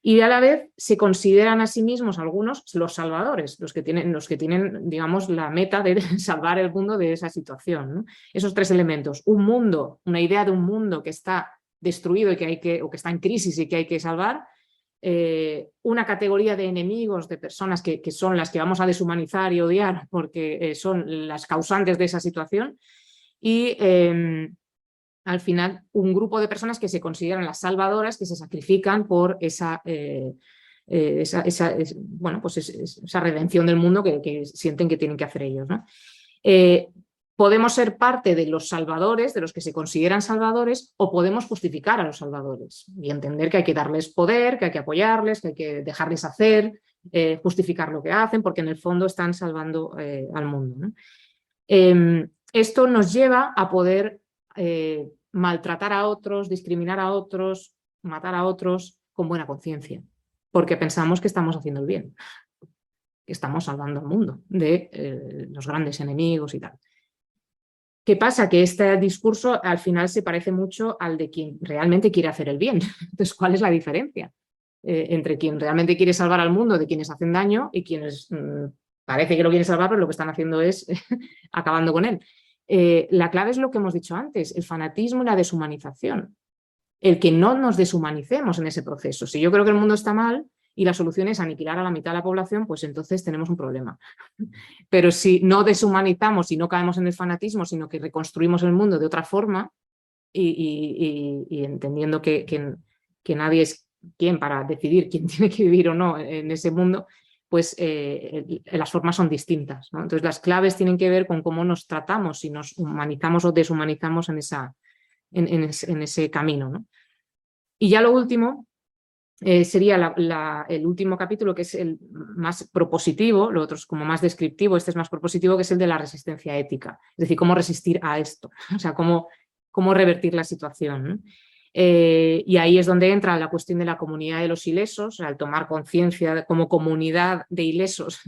Y a la vez se consideran a sí mismos algunos los salvadores, los que tienen, digamos, la meta de salvar el mundo de esa situación, ¿no? Esos tres elementos, un mundo, una idea de un mundo que está destruido y o que está en crisis y que hay que salvar, una categoría de enemigos, de personas que son las que vamos a deshumanizar y odiar porque son las causantes de esa situación, y al final un grupo de personas que se consideran las salvadoras, que se sacrifican por esa redención del mundo que sienten que tienen que hacer ellos, ¿no? Podemos ser parte de los salvadores, de los que se consideran salvadores, o podemos justificar a los salvadores y entender que hay que darles poder, que hay que apoyarles, que hay que dejarles hacer, justificar lo que hacen, porque en el fondo están salvando al mundo, ¿no? Esto nos lleva a poder maltratar a otros, discriminar a otros, matar a otros con buena conciencia, porque pensamos que estamos haciendo el bien, que estamos salvando al mundo de los grandes enemigos y tal. ¿Qué pasa? Que este discurso al final se parece mucho al de quien realmente quiere hacer el bien. Entonces, ¿cuál es la diferencia entre quien realmente quiere salvar al mundo de quienes hacen daño y quienes parece que lo quieren salvar, pero lo que están haciendo es acabando con él? La clave es lo que hemos dicho antes, el fanatismo y la deshumanización. El que no nos deshumanicemos en ese proceso. Si yo creo que el mundo está mal y la solución es aniquilar a la mitad de la población, pues entonces tenemos un problema. Pero si no deshumanizamos y no caemos en el fanatismo, sino que reconstruimos el mundo de otra forma y entendiendo que nadie es quien para decidir quién tiene que vivir o no en ese mundo, pues las formas son distintas, ¿no? Entonces las claves tienen que ver con cómo nos tratamos, si nos humanizamos o deshumanizamos en ese camino, ¿no? Y ya lo último sería el último capítulo, que es el más propositivo, lo otro es como más descriptivo, este es más propositivo, que es el de la resistencia ética, es decir, cómo resistir a esto, o sea, cómo revertir la situación, ¿no? Y ahí es donde entra la cuestión de la comunidad de los ilesos, al tomar conciencia como comunidad de ilesos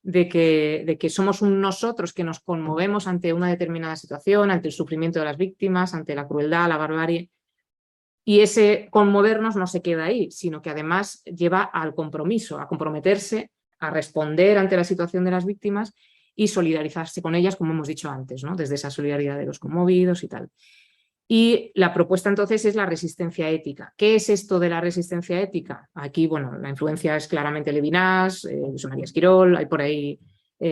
de que somos nosotros que nos conmovemos ante una determinada situación, ante el sufrimiento de las víctimas, ante la crueldad, la barbarie. Y ese conmovernos no se queda ahí, sino que además lleva al compromiso, a comprometerse, a responder ante la situación de las víctimas y solidarizarse con ellas, como hemos dicho antes, ¿no? Desde esa solidaridad de los conmovidos y tal. Y la propuesta entonces es la resistencia ética. ¿Qué es esto de la resistencia ética? Aquí, bueno, la influencia es claramente Levinas, José María Esquirol, hay por ahí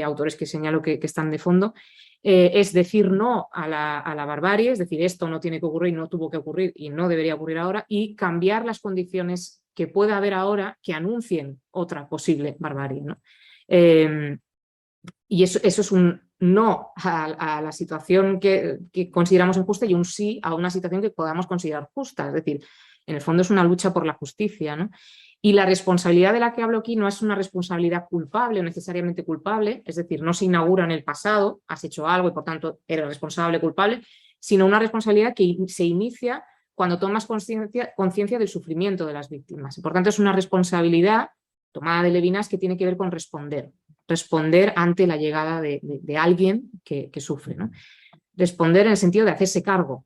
autores que señalo que están de fondo. Es decir no a la barbarie, es decir, esto no tiene que ocurrir, no tuvo que ocurrir y no debería ocurrir ahora, y cambiar las condiciones que pueda haber ahora que anuncien otra posible barbarie, ¿no? Y eso es un no a la situación que consideramos injusta y un sí a una situación que podamos considerar justa. Es decir, en el fondo es una lucha por la justicia, ¿no? Y la responsabilidad de la que hablo aquí no es una responsabilidad culpable o necesariamente culpable, es decir, no se inaugura en el pasado, has hecho algo y por tanto eres responsable, culpable, sino una responsabilidad que se inicia cuando tomas conciencia del sufrimiento de las víctimas. Por tanto, es una responsabilidad tomada de Levinas que tiene que ver con responder ante la llegada de alguien que sufre, ¿no? Responder en el sentido de hacerse cargo,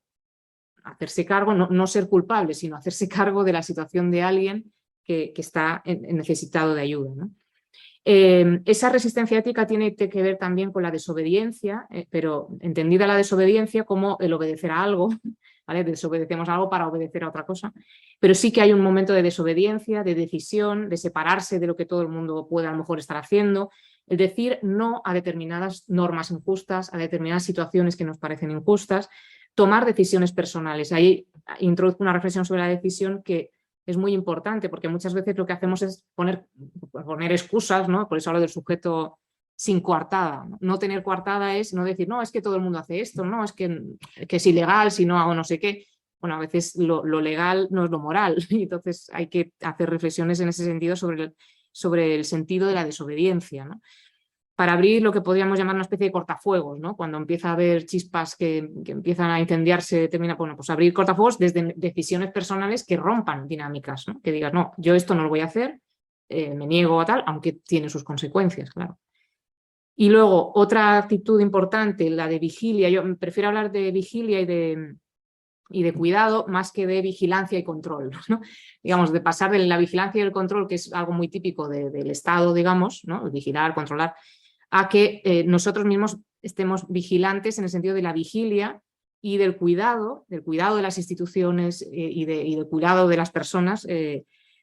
no ser culpable, sino hacerse cargo de la situación de alguien que está necesitado de ayuda, ¿no? Esa resistencia ética tiene que ver también con la desobediencia, pero entendida la desobediencia como el obedecer a algo, ¿vale? Desobedecemos a algo para obedecer a otra cosa, pero sí que hay un momento de desobediencia, de decisión, de separarse de lo que todo el mundo puede a lo mejor estar haciendo, el decir no a determinadas normas injustas, a determinadas situaciones que nos parecen injustas, tomar decisiones personales. Ahí introduzco una reflexión sobre la decisión que es muy importante, porque muchas veces lo que hacemos es poner excusas, ¿no? Por eso hablo del sujeto sin coartada. No tener coartada es no decir, no, es que todo el mundo hace esto, no, es que es ilegal si no hago no sé qué. Bueno, a veces lo legal no es lo moral, y entonces hay que hacer reflexiones en ese sentido sobre sobre el sentido de la desobediencia, ¿no? Para abrir lo que podríamos llamar una especie de cortafuegos, ¿no? Cuando empieza a haber chispas que empiezan a incendiarse, bueno, pues abrir cortafuegos desde decisiones personales que rompan dinámicas, ¿no? Que digas, no, yo esto no lo voy a hacer, me niego a tal, aunque tiene sus consecuencias, claro. Y luego, otra actitud importante, la de vigilia. Yo prefiero hablar de vigilia y de cuidado más que de vigilancia y control, ¿no? Digamos, de pasar de la vigilancia y el control, que es algo muy típico del Estado, digamos, ¿no? Vigilar, controlar, a que nosotros mismos estemos vigilantes en el sentido de la vigilia y del cuidado de las instituciones y del cuidado de las personas,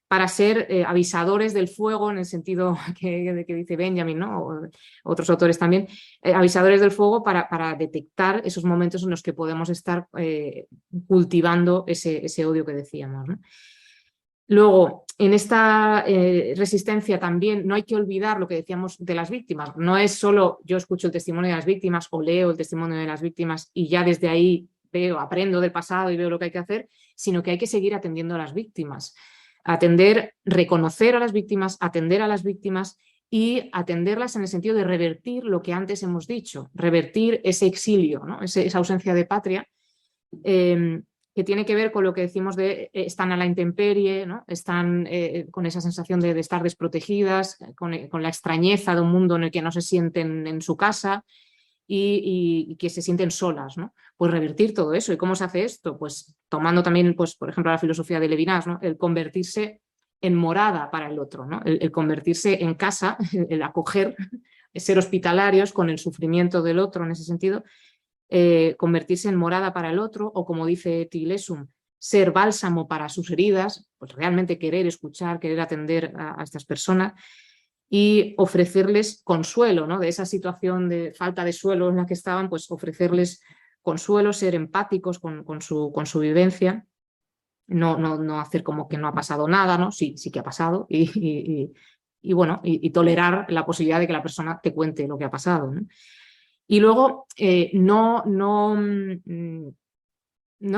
para ser avisadores del fuego, en el sentido que dice Benjamin, ¿no? O otros autores también, avisadores del fuego para detectar esos momentos en los que podemos estar cultivando ese odio que decíamos, ¿no? Luego, en esta resistencia también no hay que olvidar lo que decíamos de las víctimas. No es solo yo escucho el testimonio de las víctimas o leo el testimonio de las víctimas y ya desde ahí aprendo del pasado y veo lo que hay que hacer, sino que hay que seguir atendiendo a las víctimas. Reconocer a las víctimas, atender a las víctimas y atenderlas en el sentido de revertir lo que antes hemos dicho, revertir ese exilio, ¿no? Esa ausencia de patria, que tiene que ver con lo que decimos de están a la intemperie, ¿no? Están con esa sensación de estar desprotegidas, con la extrañeza de un mundo en el que no se sienten en su casa y que se sienten solas, ¿no? Pues revertir todo eso. ¿Y cómo se hace esto? Pues tomando también, pues, por ejemplo, la filosofía de Levinas, ¿no? El convertirse en morada para el otro, ¿no? El convertirse en casa, el acoger, ser hospitalarios con el sufrimiento del otro en ese sentido, convertirse en morada para el otro, o como dice Tilesum, ser bálsamo para sus heridas, pues realmente querer escuchar, querer atender a estas personas y ofrecerles consuelo, ¿no? De esa situación de falta de suelo en la que estaban, pues ofrecerles consuelo, ser empáticos con su vivencia, no hacer como que no ha pasado nada, ¿no? Sí que ha pasado y bueno, y tolerar la posibilidad de que la persona te cuente lo que ha pasado, ¿no? Y luego no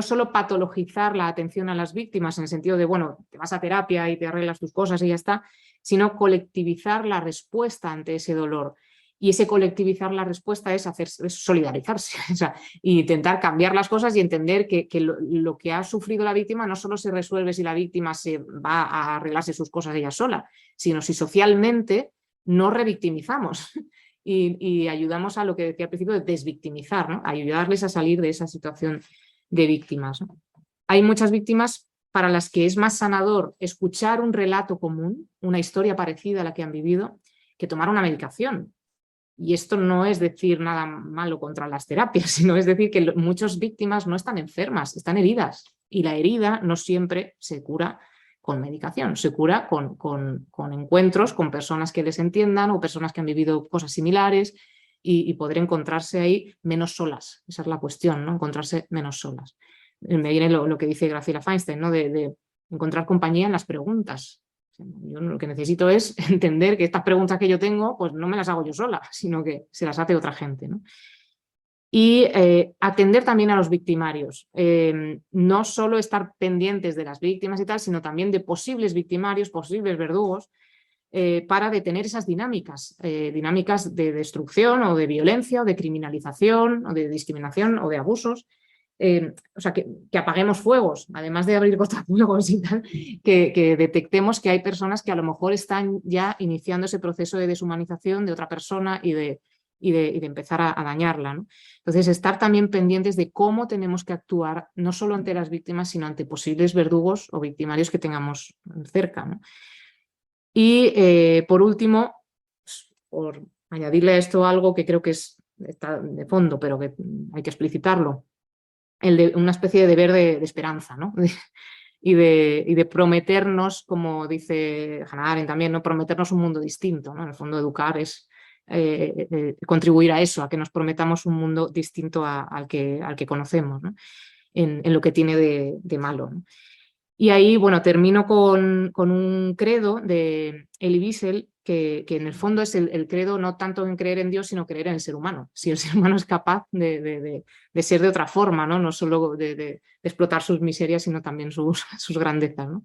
solo patologizar la atención a las víctimas en el sentido de, bueno, te vas a terapia y te arreglas tus cosas y ya está, sino colectivizar la respuesta ante ese dolor. Y ese colectivizar la respuesta es solidarizarse, o sea, e intentar cambiar las cosas y entender que lo que ha sufrido la víctima no solo se resuelve si la víctima se va a arreglarse sus cosas ella sola, sino si socialmente no revictimizamos y ayudamos a lo que decía al principio de desvictimizar, ¿no? Ayudarles a salir de esa situación de víctimas, ¿no? Hay muchas víctimas para las que es más sanador escuchar un relato común, una historia parecida a la que han vivido, que tomar una medicación. Y esto no es decir nada malo contra las terapias, sino es decir que muchas víctimas no están enfermas, están heridas. Y la herida no siempre se cura con medicación, se cura con encuentros con personas que les entiendan o personas que han vivido cosas similares y poder encontrarse ahí menos solas. Esa es la cuestión, ¿no? Encontrarse menos solas. Me viene lo que dice Graciela Feinstein, ¿no? De encontrar compañía en las preguntas. Yo lo que necesito es entender que estas preguntas que yo tengo, pues no me las hago yo sola, sino que se las hace otra gente, ¿no? Y atender también a los victimarios. No solo estar pendientes de las víctimas y tal, sino también de posibles victimarios, posibles verdugos, para detener esas dinámicas de destrucción o de violencia o de criminalización o de discriminación o de abusos. O sea, que apaguemos fuegos, además de abrir cortafuegos y tal, que detectemos que hay personas que a lo mejor están ya iniciando ese proceso de deshumanización de otra persona y de empezar a dañarla, ¿no? Entonces, estar también pendientes de cómo tenemos que actuar, no solo ante las víctimas, sino ante posibles verdugos o victimarios que tengamos cerca, ¿no? Y por último, por añadirle a esto algo que creo que está de fondo, pero que hay que explicitarlo, una especie de deber de esperanza, ¿no? y de prometernos, como dice Hannah Arendt también, ¿no? Prometernos un mundo distinto, ¿no? En el fondo, educar es contribuir a eso, a que nos prometamos un mundo distinto al que conocemos, ¿no? En lo que tiene de malo, ¿no? Y ahí, bueno, termino con un credo de Elie Wiesel, que en el fondo es el credo no tanto en creer en Dios, sino creer en el ser humano. Si el ser humano es capaz de ser de otra forma, ¿no? No solo de explotar sus miserias, sino también sus grandezas, ¿no?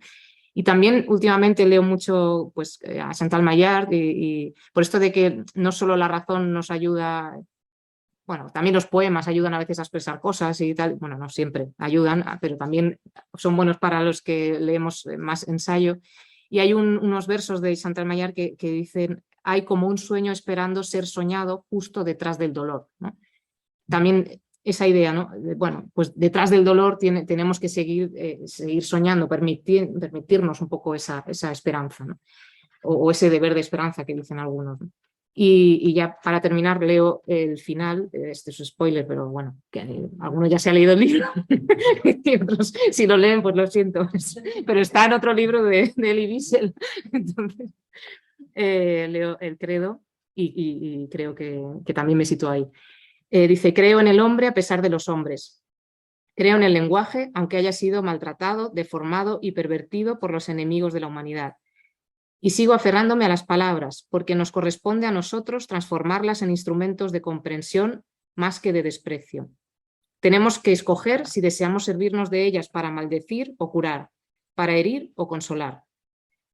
Y también últimamente leo mucho pues, a Chantal Maillard y por esto de que no solo la razón nos ayuda, bueno, también los poemas ayudan a veces a expresar cosas y tal, bueno, no siempre ayudan, pero también son buenos para los que leemos más ensayo. Y hay unos versos de Chantal Maillard que dicen, hay como un sueño esperando ser soñado justo detrás del dolor, ¿no? También esa idea, ¿no? Bueno, pues detrás del dolor tenemos que seguir soñando, permitirnos un poco esa esperanza, ¿no? O ese deber de esperanza que dicen algunos, ¿no? Y ya para terminar leo el final, este es un spoiler, pero bueno, que alguno ya se ha leído el libro, y otros, si lo leen pues lo siento, pero está en otro libro de Elie Wiesel, entonces leo el credo y creo que también me sitúo ahí. Dice, creo en el hombre a pesar de los hombres. Creo en el lenguaje, aunque haya sido maltratado, deformado y pervertido por los enemigos de la humanidad. Y sigo aferrándome a las palabras, porque nos corresponde a nosotros transformarlas en instrumentos de comprensión más que de desprecio. Tenemos que escoger si deseamos servirnos de ellas para maldecir o curar, para herir o consolar.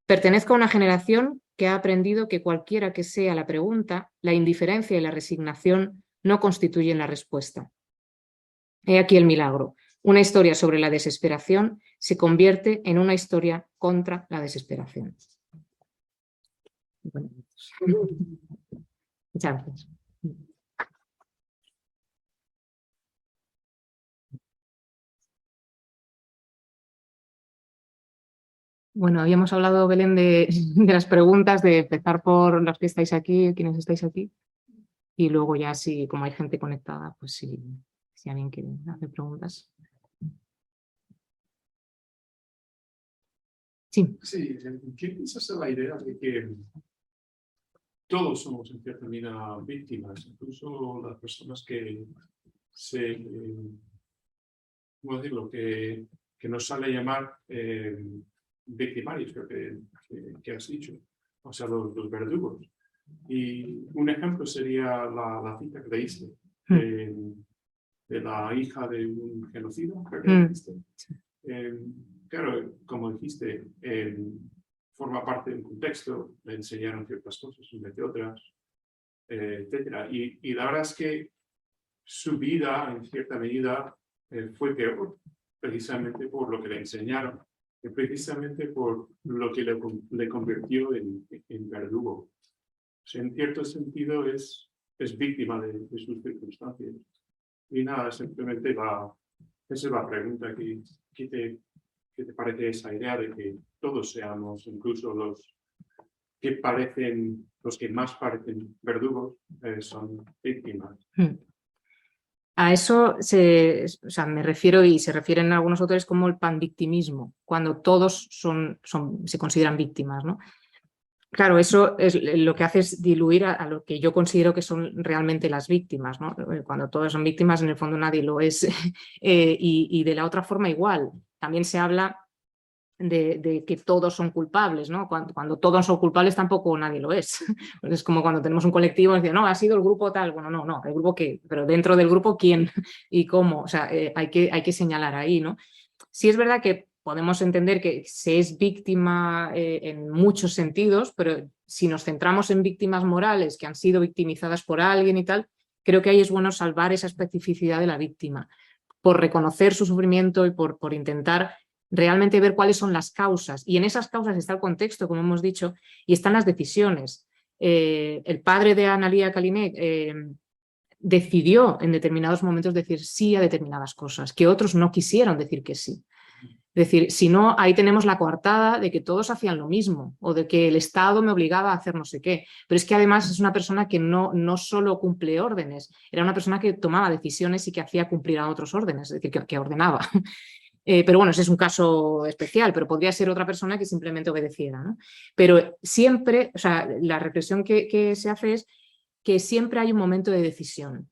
Pertenezco a una generación que ha aprendido que cualquiera que sea la pregunta, la indiferencia y la resignación no constituyen la respuesta. He aquí el milagro. Una historia sobre la desesperación se convierte en una historia contra la desesperación. Bueno, muchas gracias. Bueno, habíamos hablado, Belén, de las preguntas, de empezar por los que estáis aquí, quienes estáis aquí, y luego ya si, como hay gente conectada, pues si alguien quiere hacer preguntas. Sí. Sí, ¿qué piensas de la idea de que todos somos en cierta medida víctimas, incluso las personas que ¿cómo decirlo?, que nos sale llamar victimarios, creo que has dicho, o sea, los verdugos. Y un ejemplo sería la cita que leíste de la hija de un genocida, creo que leíste. Claro, como dijiste, forma parte de un contexto, le enseñaron ciertas cosas, entre otras, etc. Y la verdad es que su vida, en cierta medida, fue peor, precisamente por lo que le enseñaron, y precisamente por lo que le convirtió en verdugo. O sea, en cierto sentido es víctima de sus circunstancias. Y nada, simplemente esa es la pregunta. ¿Qué te parece esa idea de que todos seamos, incluso los que más parecen verdugos, son víctimas? A eso me refiero, y se refieren algunos autores como el panvictimismo, cuando todos se consideran víctimas, ¿no? Claro, eso es lo que hace es diluir a lo que yo considero que son realmente las víctimas, ¿no? Cuando todos son víctimas, en el fondo nadie lo es. Y de la otra forma igual, también se habla de que todos son culpables, ¿no? Cuando todos son culpables tampoco nadie lo es. Es como cuando tenemos un colectivo y decimos, no, ha sido el grupo tal, bueno, no, el grupo qué, pero dentro del grupo quién y cómo, o sea, hay que señalar ahí, ¿no? Sí es verdad que podemos entender que se es víctima en muchos sentidos, pero si nos centramos en víctimas morales que han sido victimizadas por alguien y tal, creo que ahí es bueno salvar esa especificidad de la víctima, por reconocer su sufrimiento y por intentar realmente ver cuáles son las causas. Y en esas causas está el contexto, como hemos dicho, y están las decisiones. El padre de Analia Kalinek decidió en determinados momentos decir sí a determinadas cosas, que otros no quisieron decir que sí. Es decir, si no, ahí tenemos la coartada de que todos hacían lo mismo o de que el Estado me obligaba a hacer no sé qué. Pero es que además es una persona que no solo cumple órdenes, era una persona que tomaba decisiones y que hacía cumplir a otros órdenes, es decir, que ordenaba. Pero bueno, ese es un caso especial, pero podría ser otra persona que simplemente obedeciera, ¿no? Pero siempre, o sea, la reflexión que se hace es que siempre hay un momento de decisión.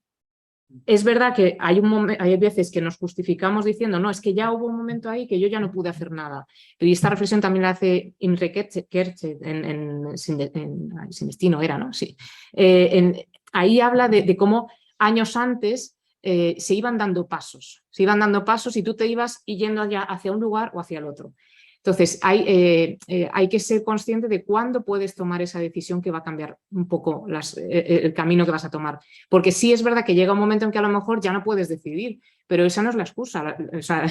Es verdad que hay veces que nos justificamos diciendo, no, es que ya hubo un momento ahí que yo ya no pude hacer nada. Y esta reflexión también la hace Imre Kertész en Sin Destino, era, ¿no? Sí. Ahí habla de cómo años antes se iban dando pasos y tú te ibas yendo hacia un lugar o hacia el otro. Entonces, hay que ser consciente de cuándo puedes tomar esa decisión que va a cambiar un poco el camino que vas a tomar. Porque sí es verdad que llega un momento en que a lo mejor ya no puedes decidir, pero esa no es la excusa. O sea,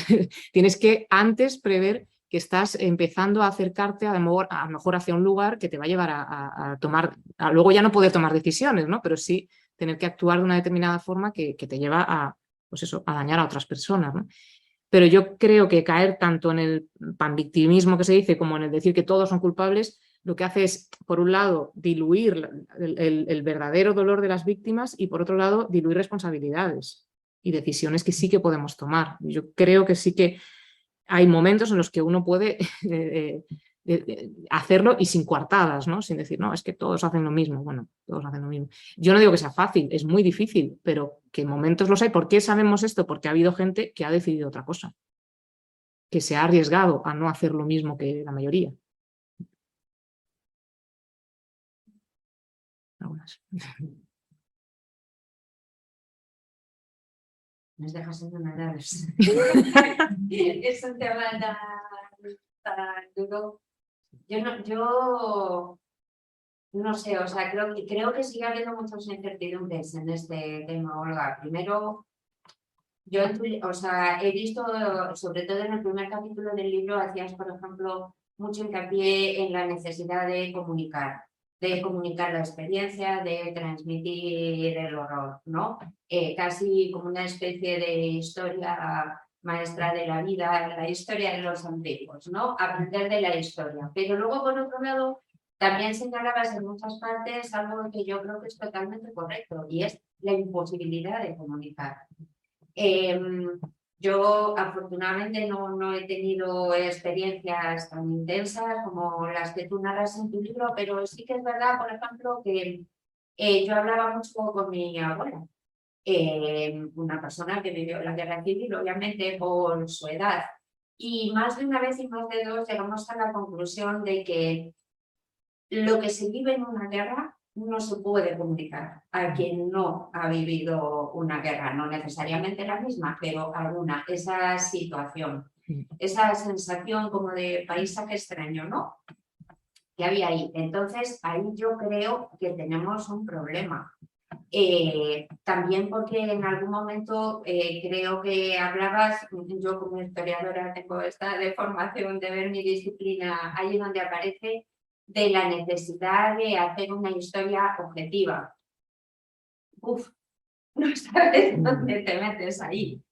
tienes que antes prever que estás empezando a acercarte a lo mejor hacia un lugar que te va a llevar a tomar, a luego ya no poder tomar decisiones, ¿no? Pero sí tener que actuar de una determinada forma que te lleva a, pues eso, a dañar a otras personas, ¿no? Pero yo creo que caer tanto en el panvictimismo que se dice como en el decir que todos son culpables, lo que hace es, por un lado, diluir el verdadero dolor de las víctimas y, por otro lado, diluir responsabilidades y decisiones que sí que podemos tomar. Yo creo que sí que hay momentos en los que uno puede hacerlo y sin coartadas, ¿no? Sin decir, no, es que todos hacen lo mismo. Bueno, todos hacen lo mismo. Yo no digo que sea fácil, es muy difícil, pero que momentos los hay. ¿Por qué sabemos esto? Porque ha habido gente que ha decidido otra cosa, que se ha arriesgado a no hacer lo mismo que la mayoría. Algunas. Nos dejas enamorados. Es un tema tan duro. Yo no sé, o sea, creo que sigue habiendo muchas incertidumbres en este tema, Olga. Primero, yo he visto, sobre todo en el primer capítulo del libro, hacías, por ejemplo, mucho hincapié en la necesidad de comunicar la experiencia, de transmitir el horror, ¿no? Casi como una especie de historia maestra de la vida, la historia de los antiguos, ¿no? Aprender de la historia. Pero luego, por otro lado, también señalabas en muchas partes algo que yo creo que es totalmente correcto, y es la imposibilidad de comunicar. Yo afortunadamente no he tenido experiencias tan intensas como las que tú narras en tu libro, pero sí que es verdad, por ejemplo, que yo hablaba mucho con mi abuela, una persona que vivió la guerra civil, obviamente por su edad, y más de una vez y más de dos llegamos a la conclusión de que lo que se vive en una guerra no se puede comunicar a quien no ha vivido una guerra, no necesariamente la misma, pero alguna, esa situación, esa sensación como de paisaje extraño, ¿no? Que había ahí. Entonces, ahí yo creo que tenemos un problema. También porque en algún momento creo que hablabas, yo como historiadora tengo esta deformación de ver mi disciplina ahí donde aparece, de la necesidad de hacer una historia objetiva. No sabes dónde te metes ahí.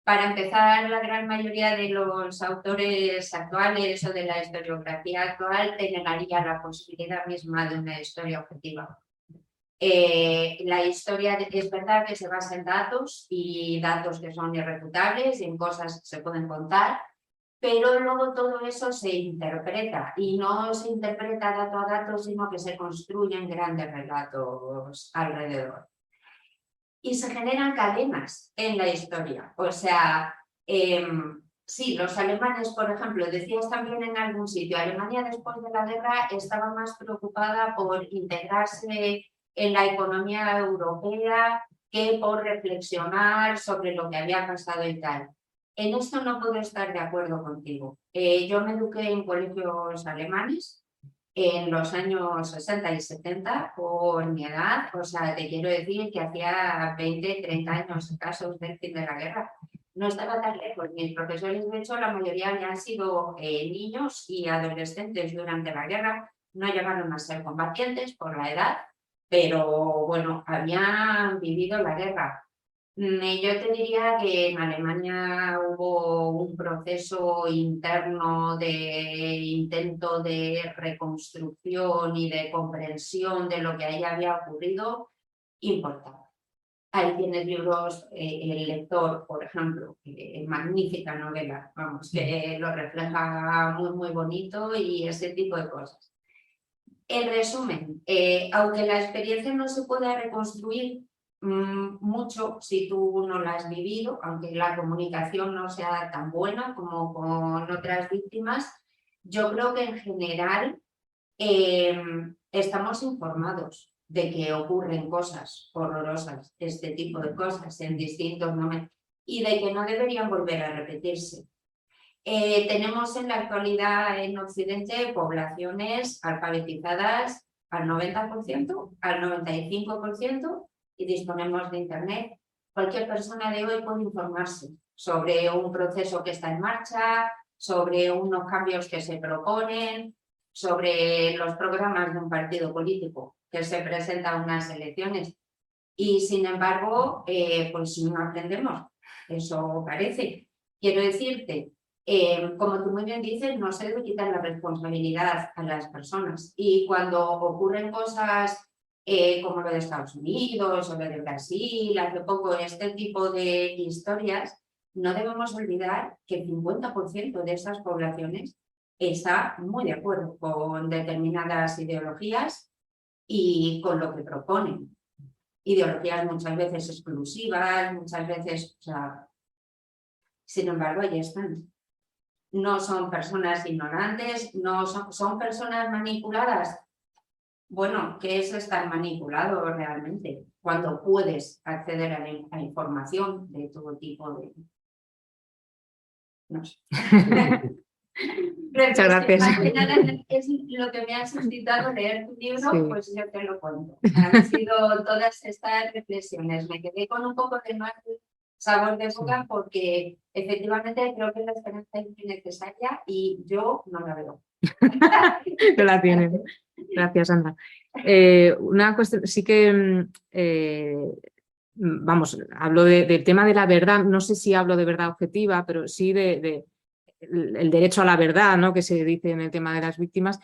Para empezar, la gran mayoría de los autores actuales o de la historiografía actual te negaría la posibilidad misma de una historia objetiva. La historia es verdad que se basa en datos y datos que son irrefutables y en cosas que se pueden contar, pero luego todo eso se interpreta y no se interpreta dato a dato, sino que se construyen grandes relatos alrededor. Y se generan cadenas en la historia. O sea, sí, los alemanes, por ejemplo, decías también en algún sitio, Alemania después de la guerra estaba más preocupada por integrarse en la economía europea que por reflexionar sobre lo que había pasado y tal. En esto no puedo estar de acuerdo contigo. Yo me eduqué en colegios alemanes en los años 60 y 70 por mi edad, o sea, te quiero decir que hacía 20, 30 años casos del fin de la guerra. No estaba tan lejos. Mis profesores, de hecho, la mayoría habían sido niños y adolescentes durante la guerra. No llegaron a ser combatientes por la edad, pero bueno, habían vivido la guerra. Yo te diría que en Alemania hubo un proceso interno de intento de reconstrucción y de comprensión de lo que ahí había ocurrido importante. Ahí tienes libros, El lector, por ejemplo, magnífica novela, vamos, que lo refleja muy, muy bonito y ese tipo de cosas. En resumen, aunque la experiencia no se pueda reconstruir mucho si tú no la has vivido, aunque la comunicación no sea tan buena como con otras víctimas, yo creo que en general estamos informados de que ocurren cosas horrorosas, este tipo de cosas en distintos momentos, y de que no deberían volver a repetirse. Tenemos en la actualidad en Occidente poblaciones alfabetizadas al 90%, al 95% y disponemos de Internet. Cualquier persona de hoy puede informarse sobre un proceso que está en marcha, sobre unos cambios que se proponen, sobre los programas de un partido político que se presenta a unas elecciones. Y sin embargo, pues no aprendemos, eso parece. Quiero decirte, como tú muy bien dices, no se debe quitar la responsabilidad a las personas. Y cuando ocurren cosas como lo de Estados Unidos o lo de Brasil, hace poco este tipo de historias, no debemos olvidar que el 50% de esas poblaciones está muy de acuerdo con determinadas ideologías y con lo que proponen. Ideologías muchas veces exclusivas, muchas veces, o sea, sin embargo, ahí están. No son personas ignorantes, no son personas manipuladas. Bueno, ¿qué es estar manipulado realmente? Cuando puedes acceder a información de todo tipo de... No sé. Muchas gracias. Es lo que me ha suscitado leer tu libro, Sí. pues yo te lo cuento. Han sido todas estas reflexiones. Me quedé con un poco de más sabor de boca porque efectivamente creo que la esperanza es muy necesaria y yo no la veo. No la tienen. Gracias, Sandra. Una cuestión, sí que, vamos, hablo del tema de la verdad, no sé si hablo de verdad objetiva, pero sí el derecho a la verdad, ¿no? Que se dice en el tema de las víctimas,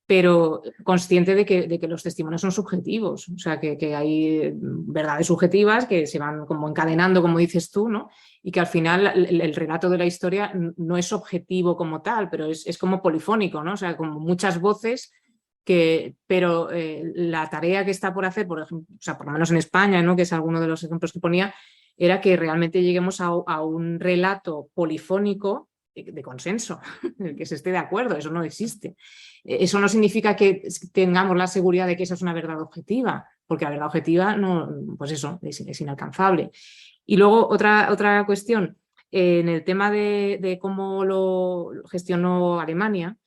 pero consciente de que los testimonios son subjetivos, o sea, que hay verdades subjetivas que se van como encadenando, como dices tú, ¿no? Y que al final el relato de la historia no es objetivo como tal, pero es como polifónico, ¿no? O sea, como muchas voces, pero la tarea que está por hacer, por ejemplo, o sea, por lo menos en España, ¿no? Que es alguno de los ejemplos que ponía, era que realmente lleguemos a un relato polifónico de consenso, el que se esté de acuerdo, eso no existe. Eso no significa que tengamos la seguridad de que esa es una verdad objetiva, porque la verdad objetiva no, pues eso, es inalcanzable. Y luego otra cuestión, en el tema de cómo lo gestionó Alemania,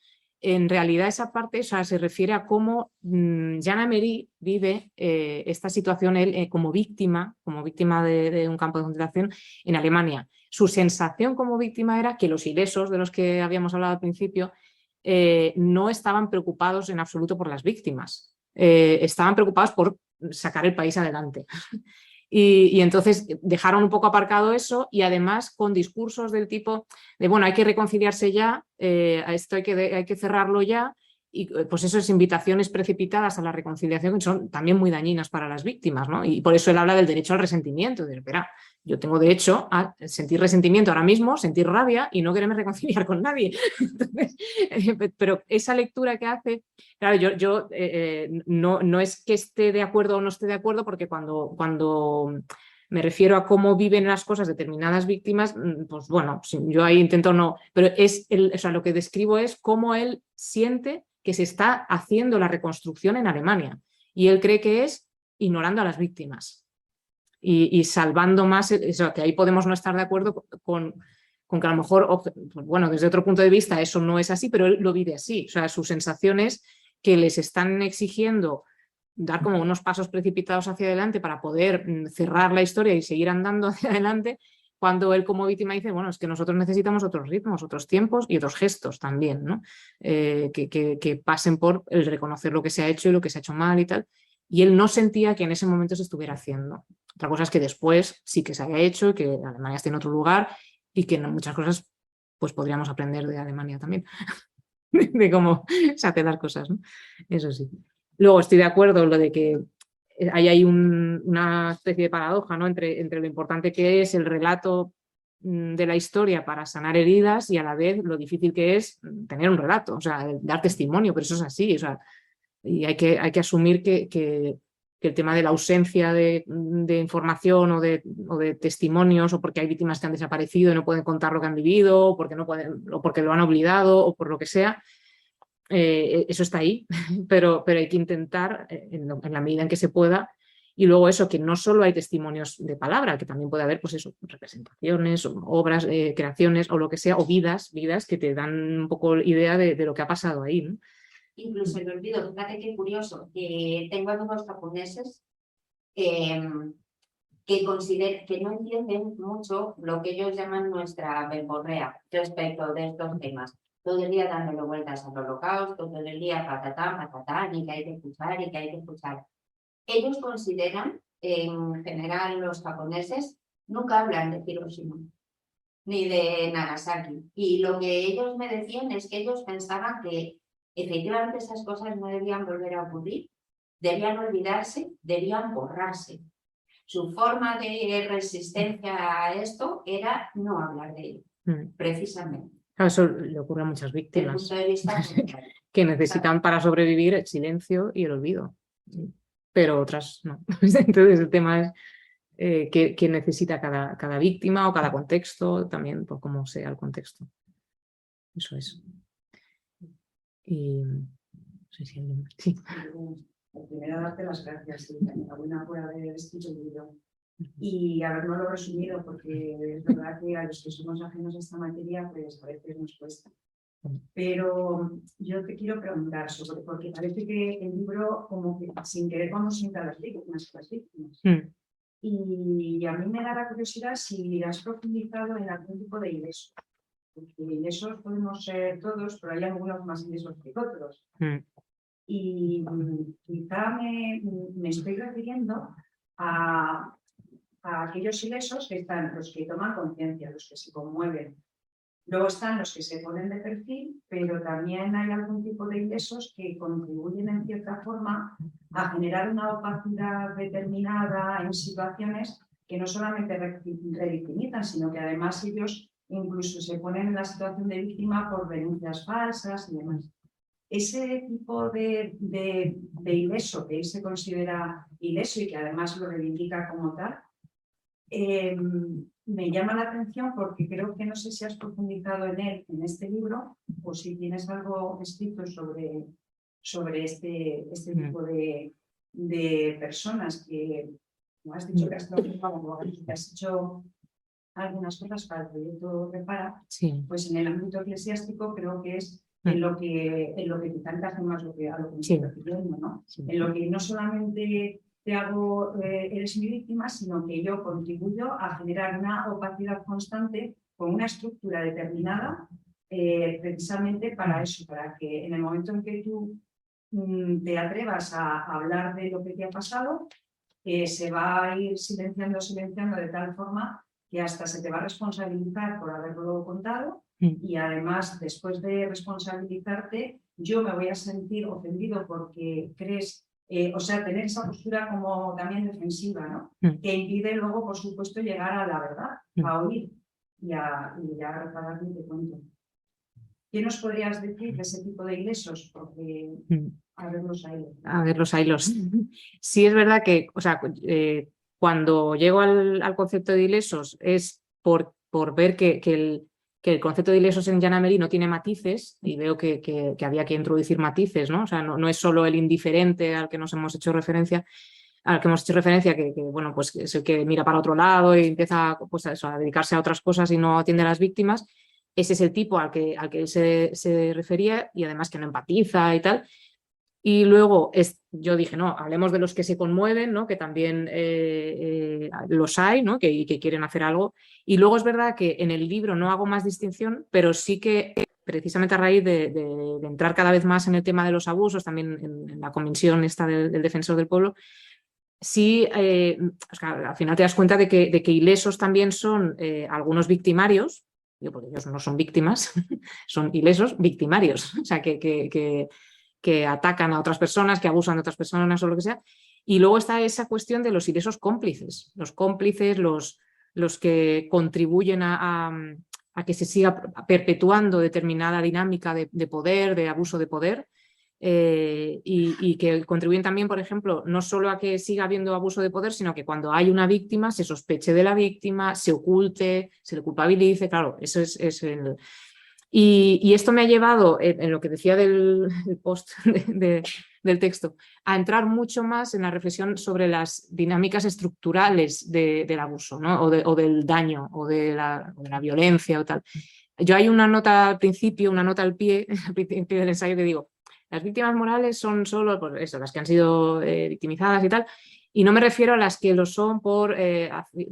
en realidad esa parte, o sea, se refiere a cómo Jan Amery vive esta situación él como víctima de un campo de concentración en Alemania. Su sensación como víctima era que los ilesos, de los que habíamos hablado al principio, no estaban preocupados en absoluto por las víctimas, estaban preocupados por sacar el país adelante. Y entonces dejaron un poco aparcado eso y además con discursos del tipo de, bueno, hay que reconciliarse ya, esto hay que cerrarlo ya, y pues esas invitaciones precipitadas a la reconciliación son también muy dañinas para las víctimas, ¿no? Y por eso él habla del derecho al resentimiento, de, espera, yo tengo derecho a sentir resentimiento ahora mismo, sentir rabia y no quererme reconciliar con nadie. Entonces, pero esa lectura que hace, claro, yo no es que esté de acuerdo o no esté de acuerdo, porque cuando me refiero a cómo viven las cosas determinadas víctimas, pues bueno, yo ahí intento no, pero o sea, lo que describo es cómo él siente que se está haciendo la reconstrucción en Alemania y él cree que es ignorando a las víctimas y salvando más, eso, que ahí podemos no estar de acuerdo con que a lo mejor, bueno, desde otro punto de vista eso no es así, pero él lo vive así, o sea, su sensación es que les están exigiendo dar como unos pasos precipitados hacia adelante para poder cerrar la historia y seguir andando hacia adelante, cuando él como víctima dice, bueno, es que nosotros necesitamos otros ritmos, otros tiempos y otros gestos también, ¿no? Que pasen por el reconocer lo que se ha hecho y lo que se ha hecho mal y tal. Y él no sentía que en ese momento se estuviera haciendo. Otra cosa es que después sí que se había hecho y que Alemania está en otro lugar y que en muchas cosas pues podríamos aprender de Alemania también, de cómo se hacen las cosas, ¿no? Eso sí. Luego estoy de acuerdo en lo de que hay una especie de paradoja, ¿no? entre lo importante que es el relato de la historia para sanar heridas y a la vez lo difícil que es tener un relato, o sea, dar testimonio, pero eso es así, o sea, y hay que asumir que el tema de la ausencia de información o de testimonios, o porque hay víctimas que han desaparecido y no pueden contar lo que han vivido, o porque, no pueden, o porque lo han olvidado, o por lo que sea, eso está ahí, pero hay que intentar, en la medida en que se pueda, Y luego eso, que no solo hay testimonios de palabra, que también puede haber, pues eso, representaciones, o obras, creaciones o lo que sea, o vidas que te dan un poco idea de lo que ha pasado ahí, ¿no? Incluso el olvido, fíjate qué curioso, que tengo amigos japoneses que no entienden mucho lo que ellos llaman nuestra verborrea respecto de estos temas. Todo el día dándole vueltas al holocausto, todo el día patatán, y que hay que escuchar, y que hay que escuchar. Ellos consideran, en general los japoneses, nunca hablan de Hiroshima ni de Nagasaki. Y lo que ellos me decían es que ellos pensaban que efectivamente esas cosas no debían volver a ocurrir, debían olvidarse, debían borrarse. Su forma de resistencia a esto era no hablar de ello, precisamente. Claro, eso le ocurre a muchas Desde el víctimas punto de vista social. que necesitan para sobrevivir el silencio y el olvido, pero otras no. Entonces el tema es qué necesita cada víctima o cada contexto, también por cómo sea el contexto. Eso es. Y no sé si alguien... Sí. Primero, darte las gracias, enhorabuena por haber escrito el libro y habernoslo resumido, porque es verdad que a los que somos ajenos a esta materia, pues a veces nos cuesta. Pero yo te quiero preguntar porque parece que el libro, como que sin querer, vamos siempre a las víctimas. Y a mí me da la curiosidad si has profundizado en algún tipo de ilesos. Porque ilesos podemos ser todos, pero hay algunos más ilesos que otros. Y quizá me estoy refiriendo a aquellos ilesos que están los que toman conciencia, los que se conmueven. Luego están los que se ponen de perfil, pero también hay algún tipo de ilesos que contribuyen en cierta forma a generar una opacidad determinada en situaciones que no solamente revictimizan, sino que además ellos incluso se ponen en la situación de víctima por denuncias falsas y demás. Ese tipo de ileso que él se considera ileso y que además lo reivindica como tal, me llama la atención porque creo que no sé si has profundizado en él en este libro o si tienes algo escrito sobre este tipo de personas que, como has dicho, que has hecho algunas cosas para el proyecto Repara, Sí. pues en el ámbito eclesiástico creo que es en lo que quizá encaje más a lo que me estoy refiriendo, ¿no? Sí. En lo que no solamente te hago, eres mi víctima, sino que yo contribuyo a generar una opacidad constante con una estructura determinada, precisamente para eso, para que en el momento en que tú te atrevas a hablar de lo que te ha pasado, se va a ir silenciando de tal forma que hasta se te va a responsabilizar por haberlo contado y además después de responsabilizarte yo me voy a sentir ofendido porque crees, tener esa postura como también defensiva, ¿no? Que impide luego, por supuesto, llegar a la verdad, a oír y a reparar mi te cuento. ¿Qué nos podrías decir de ese tipo de ilesos? Porque a ver los hilos. Sí, es verdad que, cuando llego al concepto de ilesos es por ver que el concepto de ilesos en Jan Amery no tiene matices y veo que había que introducir matices, ¿no? O sea, no es solo el indiferente al que hemos hecho referencia, que bueno, pues es el que mira para otro lado y empieza pues, a dedicarse a otras cosas y no atiende a las víctimas. Ese es el tipo al que él se refería y además que no empatiza y tal. Y luego yo dije, no, hablemos de los que se conmueven, ¿no? Que también los hay, ¿no? que quieren hacer algo. Y luego es verdad que en el libro no hago más distinción, pero sí que precisamente a raíz de entrar cada vez más en el tema de los abusos, también en la convención esta del Defensor del Pueblo, sí, al final te das cuenta de que ilesos también son algunos victimarios, porque ellos no son víctimas, son ilesos victimarios, o sea, que atacan a otras personas, que abusan de otras personas o lo que sea. Y luego está esa cuestión de los ilesos cómplices, los que contribuyen a que se siga perpetuando determinada dinámica de poder, de abuso de poder, y que contribuyen también, por ejemplo, no solo a que siga habiendo abuso de poder, sino que cuando hay una víctima se sospeche de la víctima, se oculte, se le culpabilice. Claro, eso es el... Y esto me ha llevado, en lo que decía del post del texto, a entrar mucho más en la reflexión sobre las dinámicas estructurales del abuso, ¿no? o del daño o de la violencia o tal. Yo hay una nota al principio, una nota al pie del ensayo que digo, las víctimas morales son solo pues eso, las que han sido victimizadas y tal, y no me refiero a las que lo son por,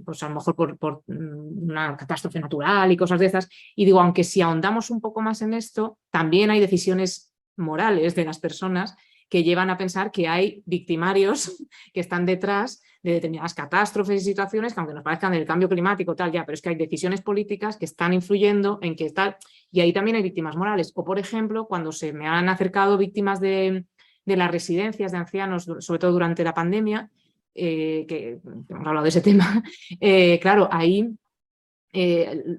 pues a lo mejor por una catástrofe natural y cosas de esas. Y digo, aunque si ahondamos un poco más en esto, también hay decisiones morales de las personas que llevan a pensar que hay victimarios que están detrás de determinadas catástrofes y situaciones que aunque nos parezcan del cambio climático tal ya, pero es que hay decisiones políticas que están influyendo en que tal, y ahí también hay víctimas morales. O por ejemplo, cuando se me han acercado víctimas de las residencias de ancianos, sobre todo durante la pandemia, que hemos hablado de ese tema, claro, ahí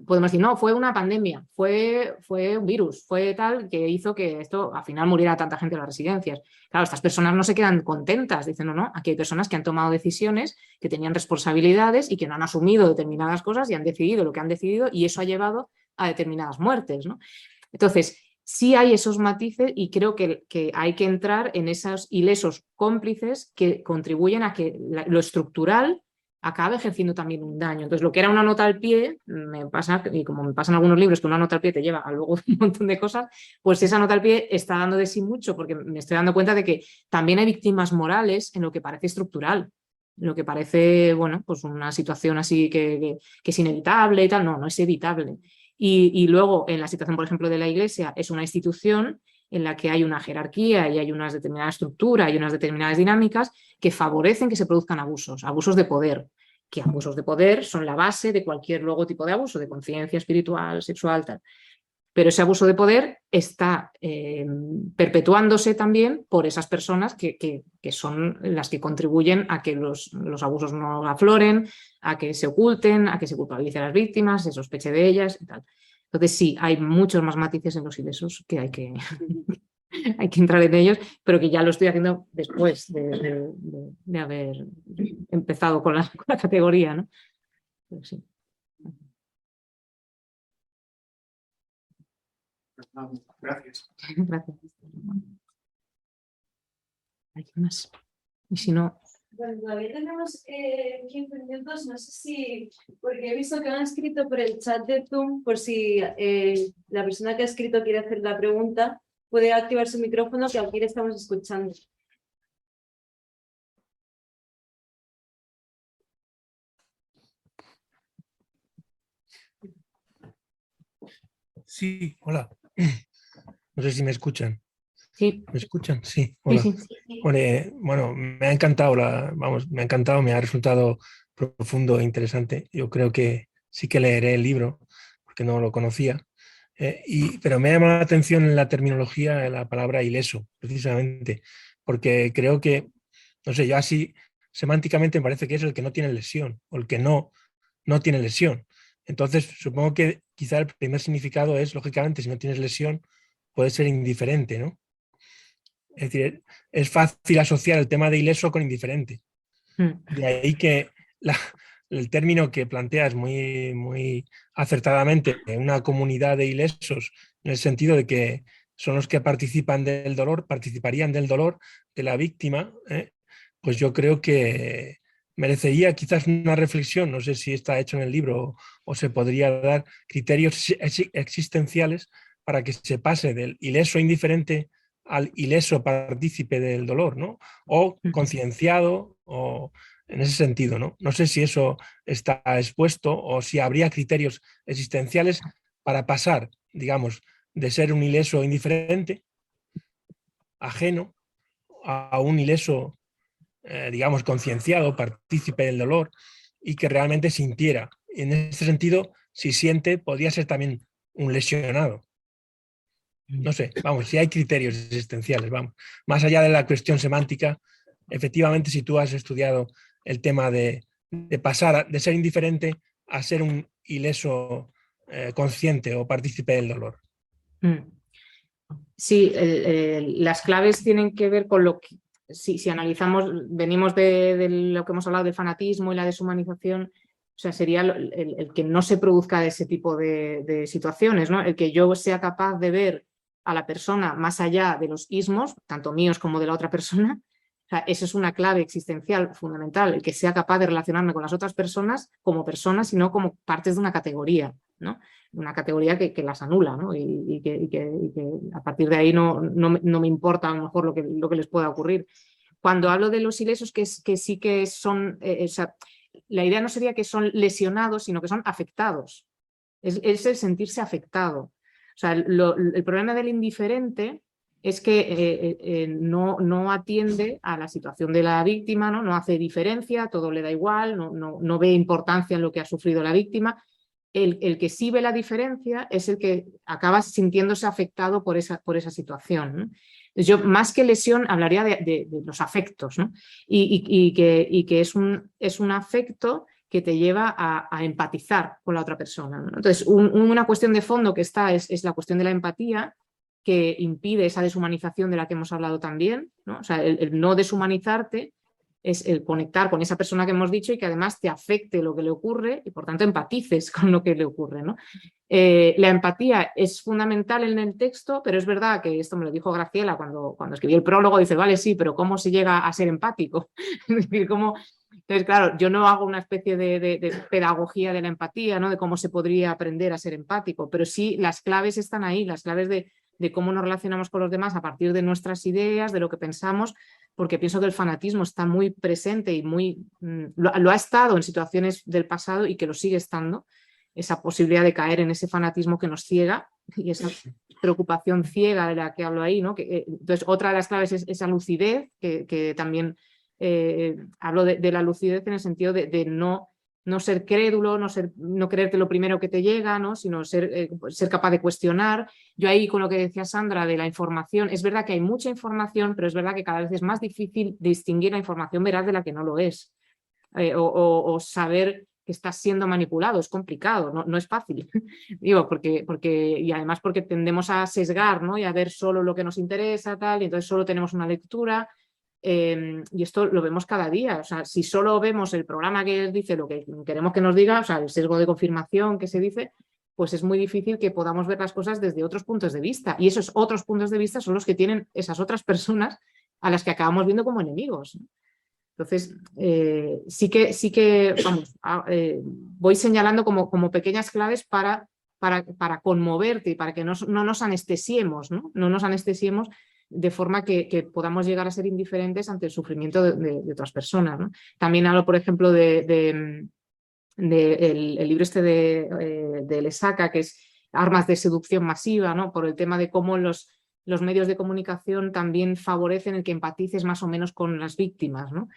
podemos decir, no, fue una pandemia, fue un virus, fue tal que hizo que esto al final muriera tanta gente en las residencias. Claro, estas personas no se quedan contentas, dicen, no, aquí hay personas que han tomado decisiones, que tenían responsabilidades y que no han asumido determinadas cosas y han decidido lo que han decidido y eso ha llevado a determinadas muertes, ¿no? Entonces, sí hay esos matices y creo que hay que entrar en esos ilesos cómplices que contribuyen a que lo estructural acabe ejerciendo también un daño. Entonces, lo que era una nota al pie, me pasa, y como me pasan algunos libros que una nota al pie te lleva a luego un montón de cosas, pues esa nota al pie está dando de sí mucho, porque me estoy dando cuenta de que también hay víctimas morales en lo que parece estructural, lo que parece, bueno, pues una situación así que es inevitable y tal, no es evitable. Y luego, en la situación, por ejemplo, de la Iglesia, es una institución en la que hay una jerarquía y hay unas determinadas estructuras y unas determinadas dinámicas que favorecen que se produzcan abusos de poder, que abusos de poder son la base de cualquier luego tipo de abuso, de conciencia espiritual, sexual, tal. Pero ese abuso de poder está perpetuándose también por esas personas que son las que contribuyen a que los abusos no afloren, a que se oculten, a que se culpabilice a las víctimas, se sospeche de ellas y tal. Entonces sí, hay muchos más matices en los ilesos que hay que entrar en ellos, pero que ya lo estoy haciendo después de haber empezado con la categoría, ¿no? Pero sí. Gracias. Gracias. ¿Hay más? Y si no... Bueno, todavía tenemos 15 minutos, no sé si, porque he visto que han escrito por el chat de Zoom, por si la persona que ha escrito quiere hacer la pregunta, puede activar su micrófono, que aquí le estamos escuchando. Sí, hola. No sé si me escuchan. Sí. ¿Me escuchan? Sí, hola. Sí. Bueno, me ha encantado, me ha resultado profundo e interesante. Yo creo que sí que leeré el libro, porque no lo conocía. Pero me ha llamado la atención la terminología, la palabra ileso, precisamente, porque creo que, no sé, yo así semánticamente me parece que es el que no tiene lesión, o el que no tiene lesión. Entonces, supongo que quizá el primer significado es, lógicamente, si no tienes lesión, puede ser indiferente, ¿no? Es decir, es fácil asociar el tema de ileso con indiferente. De ahí que el término que planteas muy acertadamente, una comunidad de ilesos, en el sentido de que son los que participarían del dolor de la víctima, pues yo creo que merecería quizás una reflexión, no sé si está hecho en el libro o se podría dar criterios existenciales para que se pase del ileso indiferente al ileso partícipe del dolor, ¿no? O concienciado, o en ese sentido, ¿no? No sé si eso está expuesto o si habría criterios existenciales para pasar, digamos, de ser un ileso indiferente, ajeno, a un ileso, digamos, concienciado, partícipe del dolor y que realmente sintiera. En ese sentido, si siente, podría ser también un lesionado. No sé, vamos, si hay criterios existenciales, vamos. Más allá de la cuestión semántica, efectivamente, si tú has estudiado el tema de pasar de ser indiferente a ser un ileso consciente o partícipe del dolor. Sí, las claves tienen que ver con lo que, si analizamos, venimos de lo que hemos hablado del fanatismo y la deshumanización, o sea, sería el que no se produzca ese tipo de situaciones, ¿no? El que yo sea capaz de ver a la persona más allá de los ismos, tanto míos como de la otra persona. O sea, eso es una clave existencial fundamental, el que sea capaz de relacionarme con las otras personas como personas y no como partes de una categoría, ¿no? Una categoría que las anula, ¿no? Y que a partir de ahí no me importa a lo mejor lo que les pueda ocurrir. Cuando hablo de los ilesos, que sí que son, o sea, la idea no sería que son lesionados, sino que son afectados. Es el sentirse afectado. O sea, el problema del indiferente es que no atiende a la situación de la víctima, no hace diferencia, todo le da igual, no ve importancia en lo que ha sufrido la víctima. El que sí ve la diferencia es el que acaba sintiéndose afectado por esa situación, ¿no? Yo, más que lesión, hablaría de los afectos, ¿no? Y que es un afecto que te lleva a empatizar con la otra persona, ¿no? Entonces, una cuestión de fondo que está es la cuestión de la empatía, que impide esa deshumanización de la que hemos hablado también, ¿no? O sea, el no deshumanizarte es el conectar con esa persona que hemos dicho y que además te afecte lo que le ocurre y por tanto empatices con lo que le ocurre, ¿no? La empatía es fundamental en el texto, pero es verdad que esto me lo dijo Graciela cuando escribí el prólogo, dice, vale, sí, pero ¿cómo se llega a ser empático? Es decir, ¿cómo? Entonces, claro, yo no hago una especie de pedagogía de la empatía, ¿no? De cómo se podría aprender a ser empático, pero sí las claves están ahí, las claves de cómo nos relacionamos con los demás a partir de nuestras ideas, de lo que pensamos, porque pienso que el fanatismo está muy presente y lo ha estado en situaciones del pasado y que lo sigue estando, esa posibilidad de caer en ese fanatismo que nos ciega y esa preocupación ciega de la que hablo ahí, ¿no? Entonces, otra de las claves es esa lucidez, que también hablo de la lucidez en el sentido de no ser crédulo, no creerte lo primero que te llega, ¿no? Sino ser capaz de cuestionar. Yo ahí, con lo que decía Sandra de la información, es verdad que hay mucha información, pero es verdad que cada vez es más difícil distinguir la información veraz de la que no lo es. O saber que estás siendo manipulado, es complicado, no es fácil. Digo, y además porque tendemos a sesgar, ¿no? Y a ver solo lo que nos interesa, tal, y entonces solo tenemos una lectura. Y esto lo vemos cada día. O sea, si solo vemos el programa que dice lo que queremos que nos diga, o sea, el sesgo de confirmación que se dice, pues es muy difícil que podamos ver las cosas desde otros puntos de vista. Y esos otros puntos de vista son los que tienen esas otras personas a las que acabamos viendo como enemigos. Entonces, sí que vamos, voy señalando como pequeñas claves para conmoverte y para que no nos anestesiemos, ¿no? No nos anestesiemos de forma que podamos llegar a ser indiferentes ante el sufrimiento de otras personas, ¿no? También hablo, por ejemplo, el libro este de Lesaca, que es Armas de seducción masiva, ¿no? Por el tema de cómo los medios de comunicación también favorecen el que empatices más o menos con las víctimas, ¿no?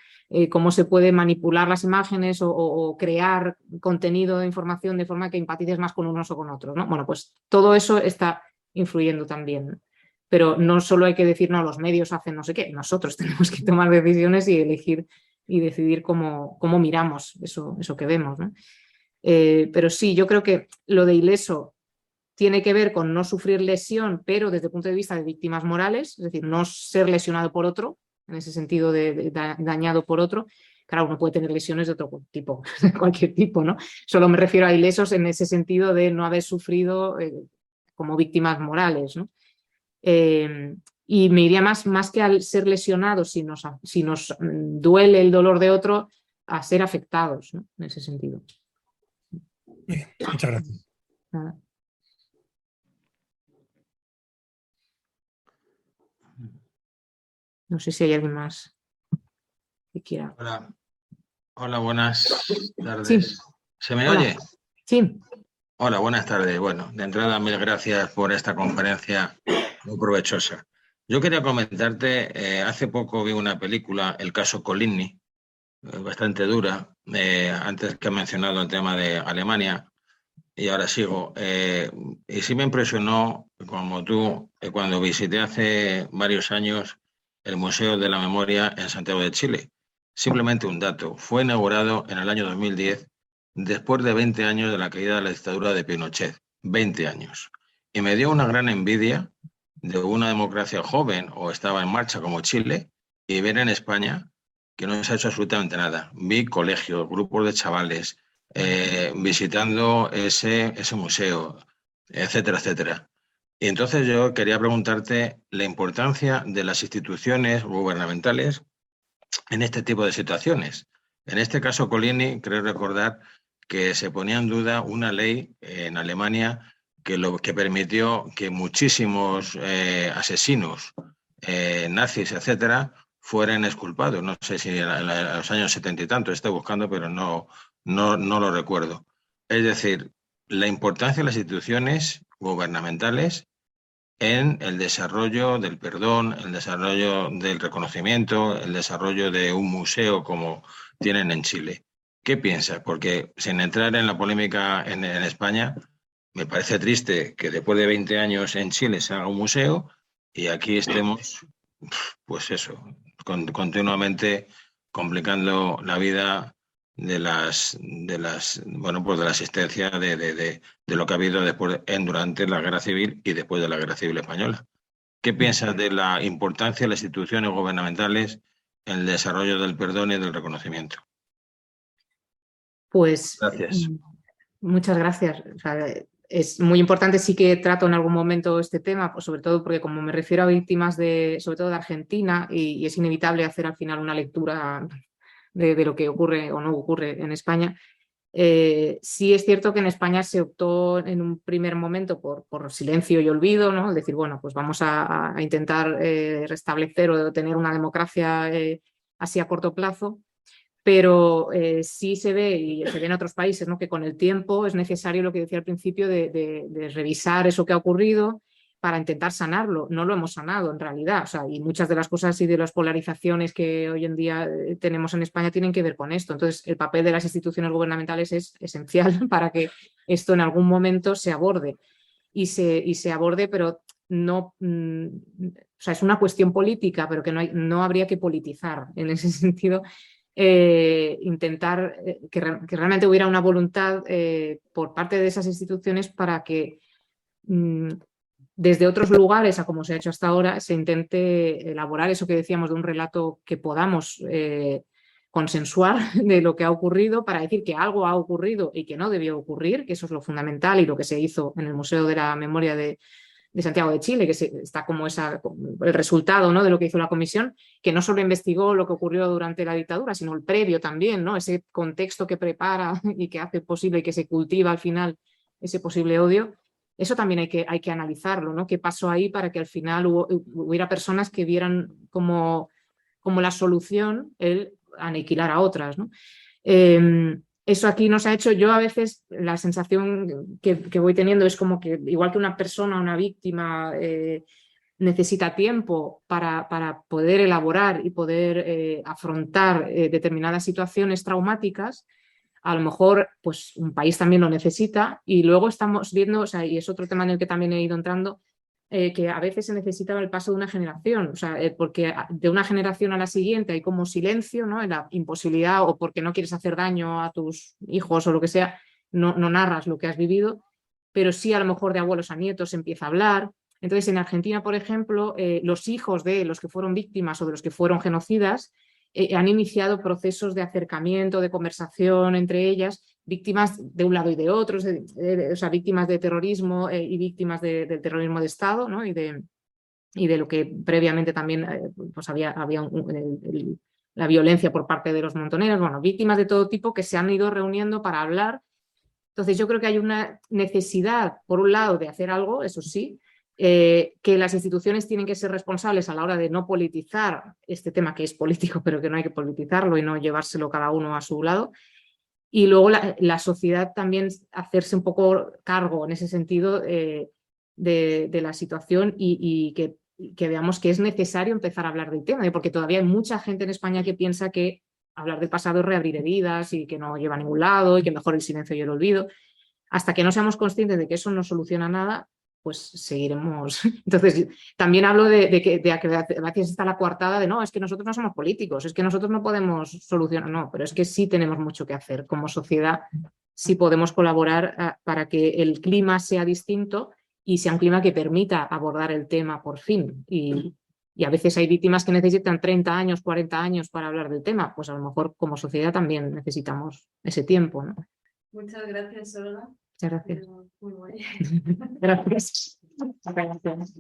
Cómo se puede manipular las imágenes o crear contenido de información de forma que empatices más con unos o con otros, ¿no? Bueno, pues todo eso está influyendo también, ¿no? Pero no solo hay que decir, no, los medios hacen no sé qué, nosotros tenemos que tomar decisiones y elegir y decidir cómo miramos eso que vemos, ¿no? Pero sí, yo creo que lo de ileso tiene que ver con no sufrir lesión, pero desde el punto de vista de víctimas morales, es decir, no ser lesionado por otro, en ese sentido de dañado por otro. Claro, uno puede tener lesiones de otro tipo, de cualquier tipo, ¿no? Solo me refiero a ilesos en ese sentido de no haber sufrido como víctimas morales, ¿no? Y me iría más que al ser lesionados, si nos duele el dolor de otro, a ser afectados, ¿no? En ese sentido. Bien, muchas gracias. Nada. No sé si hay alguien más que quiera. Hola, buenas tardes. Sí. ¿Se me Hola. oye? Sí. Hola, buenas tardes. Bueno, de entrada, mil gracias por esta conferencia muy provechosa. Yo quería comentarte, hace poco vi una película, El caso Coligny, bastante dura, antes que he mencionado el tema de Alemania, y ahora sigo. Y sí me impresionó, como tú, cuando visité hace varios años el Museo de la Memoria en Santiago de Chile. Simplemente un dato, fue inaugurado en el año 2010, después de 20 años de la caída de la dictadura de Pinochet, 20 años. Y me dio una gran envidia de una democracia joven o estaba en marcha como Chile y ver en España que no se ha hecho absolutamente nada. Vi colegios, grupos de chavales visitando ese museo, etcétera, etcétera. Y entonces yo quería preguntarte la importancia de las instituciones gubernamentales en este tipo de situaciones. En este caso, Collini, creo recordar que se ponía en duda una ley en Alemania que permitió que muchísimos asesinos, nazis, etcétera, fueran exculpados. No sé si en los años 70 y tanto, estoy buscando, pero no lo recuerdo. Es decir, la importancia de las instituciones gubernamentales en el desarrollo del perdón, el desarrollo del reconocimiento, el desarrollo de un museo como tienen en Chile. ¿Qué piensas? Porque sin entrar en la polémica en España, me parece triste que después de 20 años en Chile se haga un museo y aquí estemos, pues eso, continuamente complicando la vida de la asistencia de lo que ha habido después durante la Guerra Civil y después de la Guerra Civil Española. ¿Qué piensas de la importancia de las instituciones gubernamentales en el desarrollo del perdón y del reconocimiento? Pues Gracias. Muchas gracias. O sea, es muy importante, sí que trato en algún momento este tema, pues sobre todo porque como me refiero a víctimas sobre todo de Argentina, y es inevitable hacer al final una lectura de lo que ocurre o no ocurre en España. Sí es cierto que en España se optó en un primer momento por silencio y olvido, ¿no? Es decir, bueno, pues vamos a intentar restablecer o tener una democracia así a corto plazo, pero sí se ve, y se ve en otros países, ¿no? Que con el tiempo es necesario, lo que decía al principio, de revisar eso que ha ocurrido para intentar sanarlo. No lo hemos sanado en realidad, o sea, y muchas de las cosas y de las polarizaciones que hoy en día tenemos en España tienen que ver con esto. Entonces, el papel de las instituciones gubernamentales es esencial para que esto en algún momento se aborde y se aborde, pero no, o sea, es una cuestión política, pero que no habría que politizar en ese sentido. Intentar que realmente hubiera una voluntad por parte de esas instituciones para que desde otros lugares, a como se ha hecho hasta ahora, se intente elaborar eso que decíamos de un relato que podamos consensuar de lo que ha ocurrido, para decir que algo ha ocurrido y que no debió ocurrir, que eso es lo fundamental, y lo que se hizo en el Museo de la Memoria de Santiago de Chile, que está como el resultado, ¿no? De lo que hizo la comisión, que no solo investigó lo que ocurrió durante la dictadura, sino el previo también, ¿no? Ese contexto que prepara y que hace posible y que se cultiva al final ese posible odio. Eso también hay que analizarlo, ¿no? ¿Qué pasó ahí para que al final hubiera personas que vieran como la solución el aniquilar a otras, ¿no? Eso aquí nos ha hecho, yo a veces la sensación que voy teniendo es como que igual que una persona, una víctima necesita tiempo para poder elaborar y poder afrontar determinadas situaciones traumáticas, a lo mejor pues un país también lo necesita, y luego estamos viendo, o sea, y es otro tema en el que también he ido entrando, que a veces se necesita el paso de una generación, o sea, porque de una generación a la siguiente hay como silencio, ¿no? En la imposibilidad, o porque no quieres hacer daño a tus hijos o lo que sea, no narras lo que has vivido, pero sí a lo mejor de abuelos a nietos se empieza a hablar. Entonces en Argentina, por ejemplo, los hijos de los que fueron víctimas o de los que fueron genocidas han iniciado procesos de acercamiento, de conversación entre ellas, víctimas de un lado y de otro, o sea, víctimas de terrorismo y víctimas del terrorismo de Estado, ¿no? y de lo que previamente también pues había la violencia por parte de los montoneros, bueno, víctimas de todo tipo que se han ido reuniendo para hablar. Entonces yo creo que hay una necesidad, por un lado, de hacer algo, eso sí, que las instituciones tienen que ser responsables a la hora de no politizar este tema, que es político, pero que no hay que politizarlo y no llevárselo cada uno a su lado. Y luego la sociedad también hacerse un poco cargo en ese sentido de la situación y que veamos que es necesario empezar a hablar del tema, porque todavía hay mucha gente en España que piensa que hablar del pasado es reabrir heridas y que no lleva a ningún lado y que mejor el silencio y el olvido. Hasta que no seamos conscientes de que eso no soluciona nada, pues seguiremos. Entonces, también hablo de que a veces está la coartada de no, es que nosotros no somos políticos, es que nosotros no podemos solucionar, no, pero es que sí tenemos mucho que hacer como sociedad, sí podemos colaborar para que el clima sea distinto y sea un clima que permita abordar el tema por fin. Y a veces hay víctimas que necesitan 30 años, 40 años para hablar del tema, pues a lo mejor como sociedad también necesitamos ese tiempo, ¿no? Muchas gracias, Olga. Muchas gracias. Muy guay. Gracias. Gracias.